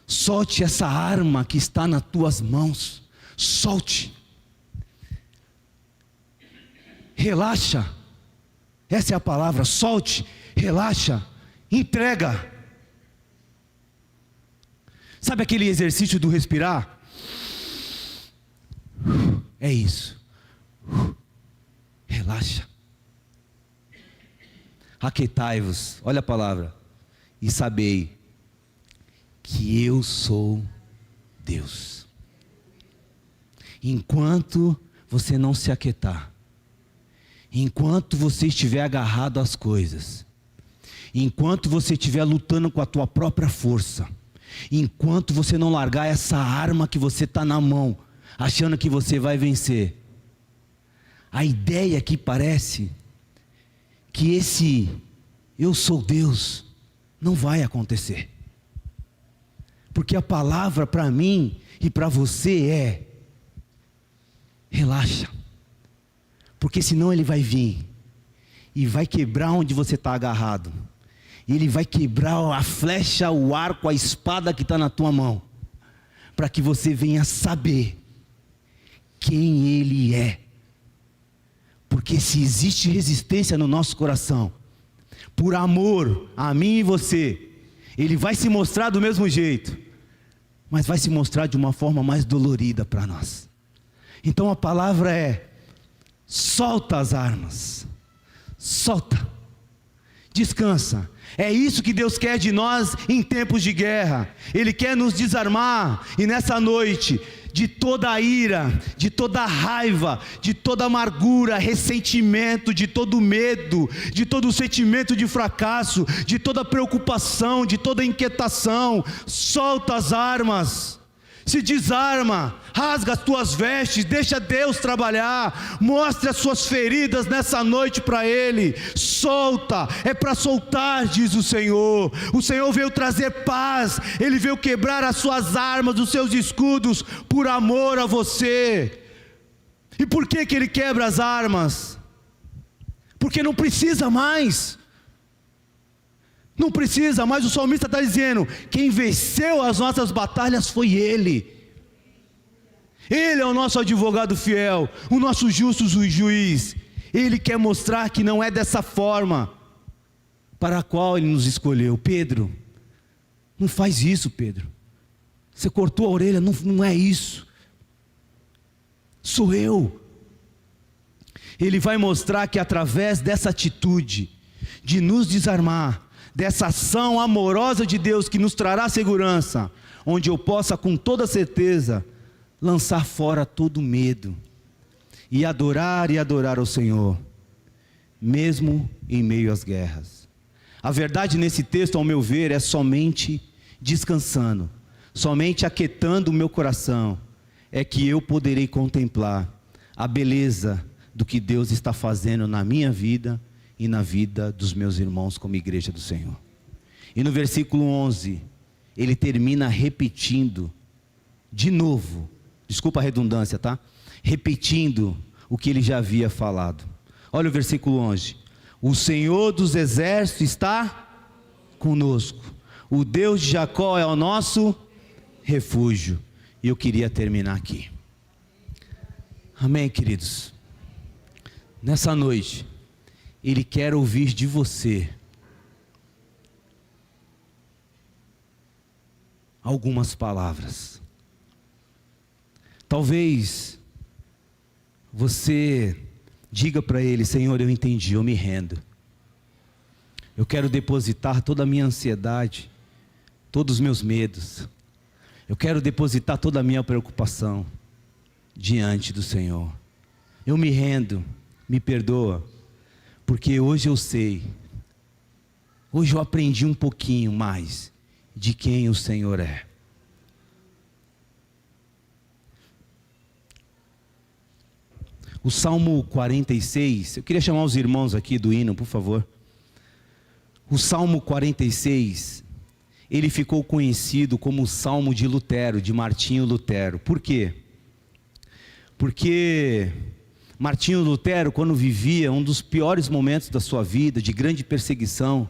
Solte essa arma que está nas tuas mãos. Solte. Relaxa. Essa é a palavra. Solte, relaxa, entrega. Sabe aquele exercício do respirar? É isso. Relaxa. Aquietai-vos, olha a palavra, e sabei que eu sou Deus. Enquanto você não se aquietar, enquanto você estiver agarrado às coisas, enquanto você estiver lutando com a tua própria força, enquanto você não largar essa arma que você está na mão, achando que você vai vencer, a ideia que parece que esse eu sou Deus não vai acontecer. Porque a palavra para mim e para você é: relaxa. Porque senão ele vai vir e vai quebrar onde você está agarrado. Ele vai quebrar a flecha, o arco, a espada que está na tua mão, para que você venha saber quem Ele é. Porque se existe resistência no nosso coração, por amor a mim e você, Ele vai se mostrar do mesmo jeito, mas vai se mostrar de uma forma mais dolorida para nós. Então a palavra é: solta as armas, solta, descansa. É isso que Deus quer de nós em tempos de guerra. Ele quer nos desarmar, e nessa noite, de toda a ira, de toda a raiva, de toda a amargura, ressentimento, de todo medo, de todo o sentimento de fracasso, de toda a preocupação, de toda a inquietação. Solta as armas, se desarma, rasga as tuas vestes, deixa Deus trabalhar, mostre as suas feridas nessa noite para Ele. Solta, é para soltar, diz o Senhor. O Senhor veio trazer paz, Ele veio quebrar as suas armas, os seus escudos, por amor a você. E por que Ele quebra as armas? Porque não precisa mais. Não precisa mais. O salmista está dizendo: quem venceu as nossas batalhas foi Ele. Ele é o nosso advogado fiel, o nosso justo juiz. Ele quer mostrar que não é dessa forma para a qual Ele nos escolheu. Pedro, não faz isso, Pedro. Você cortou a orelha, não é isso. Sou eu. Ele vai mostrar que através dessa atitude de nos desarmar, dessa ação amorosa de Deus que nos trará segurança, onde eu possa com toda certeza lançar fora todo medo e adorar ao Senhor, mesmo em meio às guerras. A verdade nesse texto, ao meu ver, é somente descansando, somente aquietando o meu coração, é que eu poderei contemplar a beleza do que Deus está fazendo na minha vida e na vida dos meus irmãos como igreja do Senhor. E no versículo 11, ele termina repetindo, de novo, desculpa a redundância, tá? Repetindo o que ele já havia falado. Olha o versículo 11. O Senhor dos exércitos está conosco. O Deus de Jacó é o nosso refúgio. E eu queria terminar aqui. Amém, queridos? nessa noite, Ele quer ouvir de você algumas palavras. Talvez você diga para Ele: Senhor, eu entendi, eu me rendo. Eu quero depositar toda a minha ansiedade, todos os meus medos. Eu quero depositar toda a minha preocupação diante do Senhor. Eu me rendo, me perdoa, porque hoje eu sei, hoje eu aprendi um pouquinho mais de quem o Senhor é. O Salmo 46, eu queria chamar os irmãos aqui do hino, por favor. O Salmo 46, ele ficou conhecido como o Salmo de Lutero, de Martinho Lutero. Por quê? Porque Martinho Lutero, quando vivia um dos piores momentos da sua vida, de grande perseguição,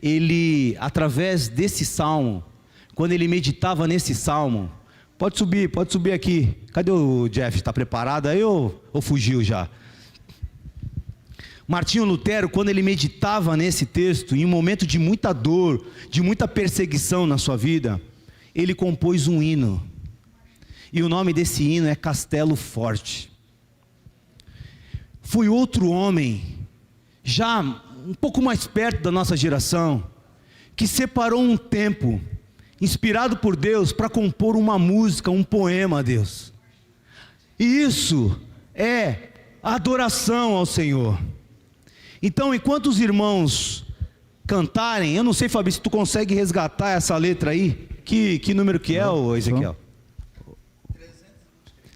ele, através desse salmo, quando ele meditava nesse salmo, pode subir aqui. Cadê o Jeff? Está preparado aí ou fugiu já? Martinho Lutero, quando ele meditava nesse texto, em um momento de muita dor, de muita perseguição na sua vida, ele compôs um hino. E o nome desse hino é Castelo Forte. Foi outro homem, já um pouco mais perto da nossa geração, que separou um tempo, inspirado por Deus, para compor uma música, um poema a Deus. E isso é adoração ao Senhor. Então, enquanto os irmãos cantarem, eu não sei, Fabi, se tu consegue resgatar essa letra aí, que número que é, ô Ezequiel?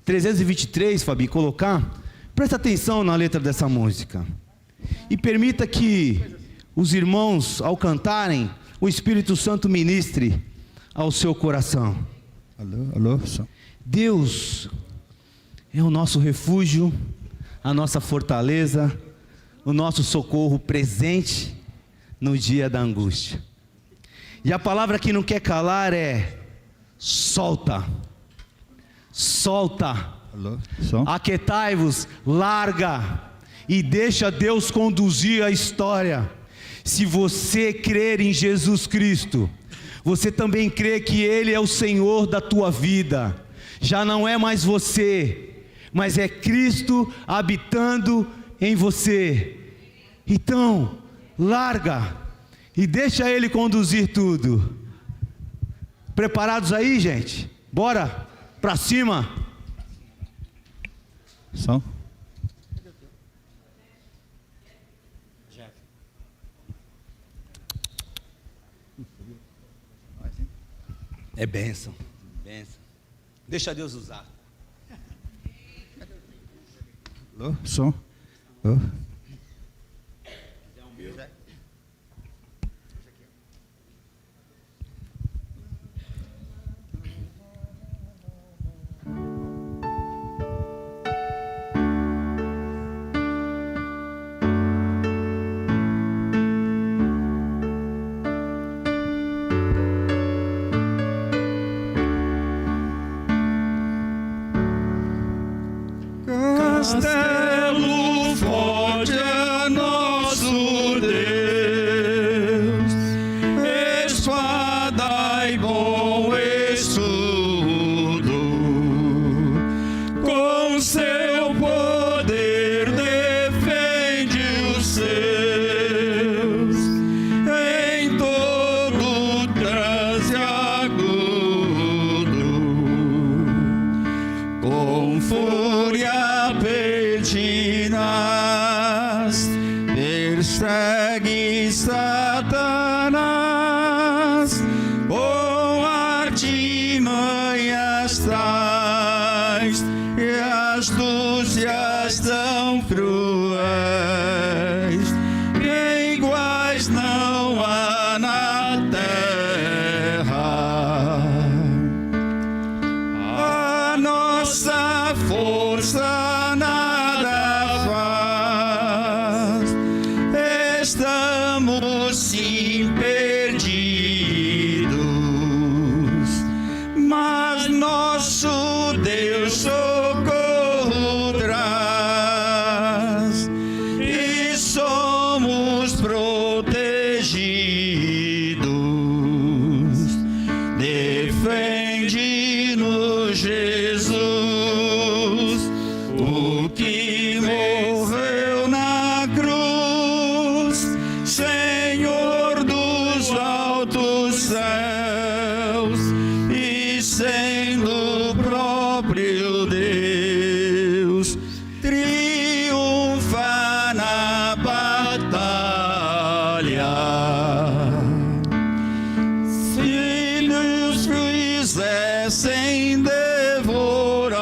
323, Fabi, colocar. Presta atenção na letra dessa música. E permita que os irmãos, ao cantarem, o Espírito Santo ministre ao seu coração. Alô. Deus é o nosso refúgio, a nossa fortaleza, o nosso socorro presente no dia da angústia. E a palavra que não quer calar é: solta. Solta. Aquietai-vos, larga e deixa Deus conduzir a história. Se você crer em Jesus Cristo, você também crê que Ele é o Senhor da tua vida. Já não é mais você, mas é Cristo habitando em você. Então, larga e deixa Ele conduzir tudo. Preparados aí, gente? Bora para cima. Som. É bênção. Deixa Deus usar. Alô, som. Castelo forte é nosso Deus, espada e bom escudo, com seu poder defende os seus, em todo transe agudo, com fúria pertinaz, persegue Satanás, com artimanhas traz e astúcias tão cruéis, que iguais não há na terra. A nossa força nada faz, estamos sim perdidos, mas nosso Deus socorro traz. protegidos. Defende-nos, Jesus, o que morreu na cruz, Senhor dos altos céus, e sendo o próprio Deus, triunfa na batalha. Se nos fizessem devorar,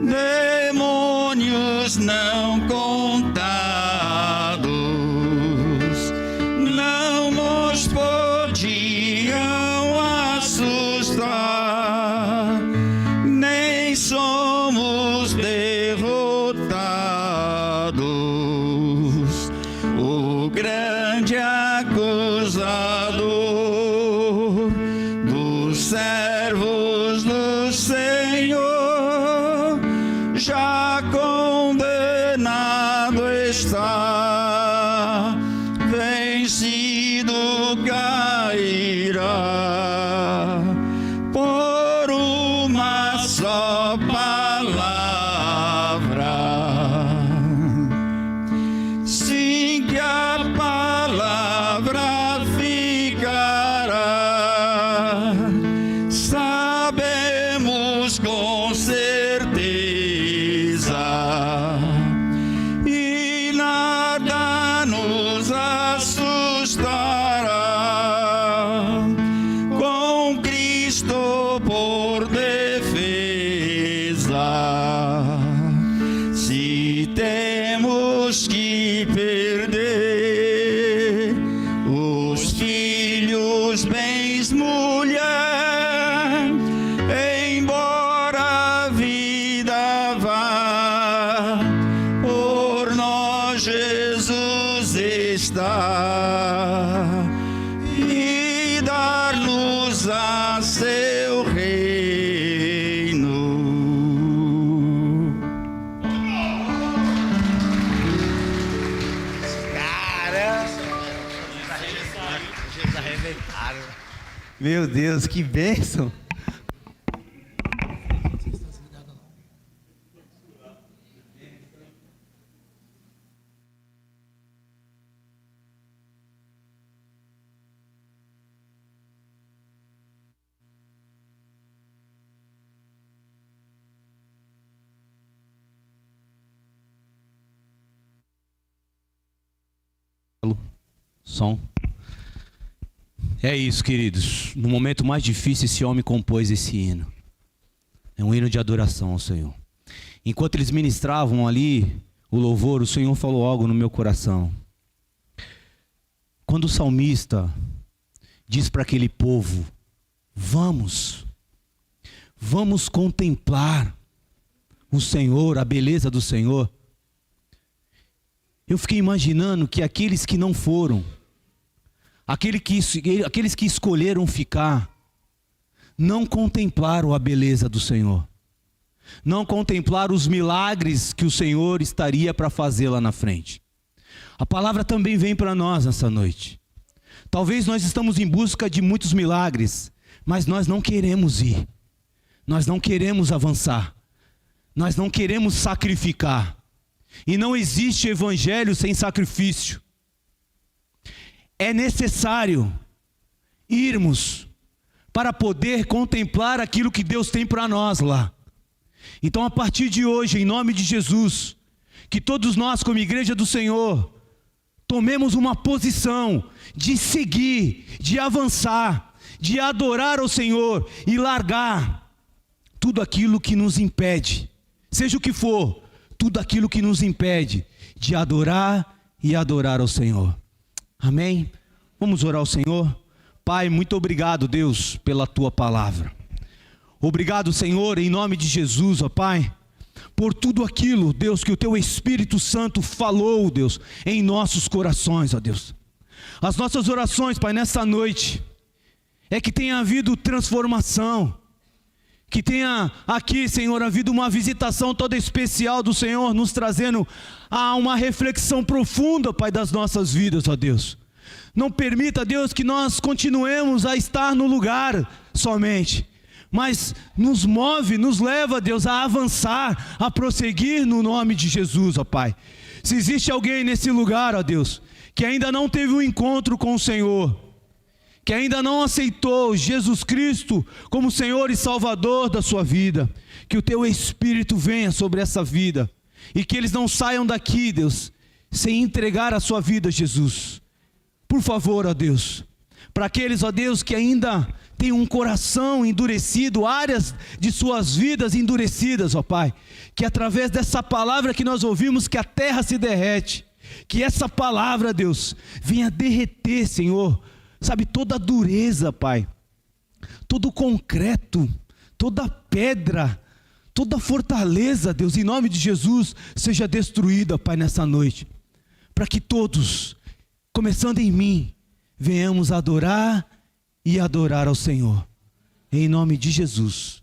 demônios não contados não nos podiam assustar, nem somos derrotados. O grande acusador dos servos do Senhor já condenado está, vencido cairá por uma só palavra. Sim, que a palavra ficará, sabemos com certeza, e nada nos assustará, com Cristo por defesa. Se temos que perder os filhos, bens, mulher, embora a vida vá, por nós Jesus está, e dar-nos a seu reino. Meu Deus, que bênção! Som. É isso, queridos. No momento mais difícil, esse homem compôs esse hino. É um hino de adoração ao Senhor. Enquanto eles ministravam ali o louvor, o Senhor falou algo no meu coração. Quando o salmista diz para aquele povo: vamos contemplar o Senhor, a beleza do Senhor. Eu fiquei imaginando que aqueles que não foram, aqueles que escolheram ficar, não contemplaram a beleza do Senhor, não contemplaram os milagres que o Senhor estaria para fazer lá na frente. A palavra também vem para nós nessa noite. Talvez nós estamos em busca de muitos milagres, mas nós não queremos ir, nós não queremos avançar, nós não queremos sacrificar. E não existe evangelho sem sacrifício. É necessário irmos para poder contemplar aquilo que Deus tem para nós lá. Então, a partir de hoje, em nome de Jesus, que todos nós, como igreja do Senhor, tomemos uma posição de seguir, de avançar, de adorar ao Senhor e largar tudo aquilo que nos impede, seja o que for, tudo aquilo que nos impede de adorar e adorar ao Senhor. Amém? Vamos orar ao Senhor. Pai, muito obrigado, Deus, pela Tua palavra. Obrigado, Senhor, em nome de Jesus, ó Pai, por tudo aquilo, Deus, que o Teu Espírito Santo falou, Deus, em nossos corações, ó Deus. As nossas orações, Pai, nessa noite, é que tenha havido transformação, Que tenha aqui, Senhor, havido uma visitação toda especial do Senhor, nos trazendo a uma reflexão profunda, Pai, das nossas vidas, ó Deus. Não permita, Deus, que nós continuemos a estar no lugar somente, mas nos move, nos leva, Deus, a avançar, a prosseguir no nome de Jesus, ó Pai. Se existe alguém nesse lugar, ó Deus, que ainda não teve um encontro com o Senhor, que ainda não aceitou Jesus Cristo como Senhor e Salvador da sua vida, que o Teu Espírito venha sobre essa vida, e que eles não saiam daqui, Deus, sem entregar a sua vida a Jesus. Por favor, ó Deus, para aqueles, ó Deus, que ainda têm um coração endurecido, áreas de suas vidas endurecidas, ó Pai, que através dessa palavra que nós ouvimos, que a terra se derrete, que essa palavra, Deus, venha derreter, Senhor, sabe, toda a dureza, Pai, todo o concreto, toda a pedra, toda a fortaleza, Deus, em nome de Jesus, seja destruída, Pai, nessa noite, para que todos, começando em mim, venhamos adorar e adorar ao Senhor, em nome de Jesus.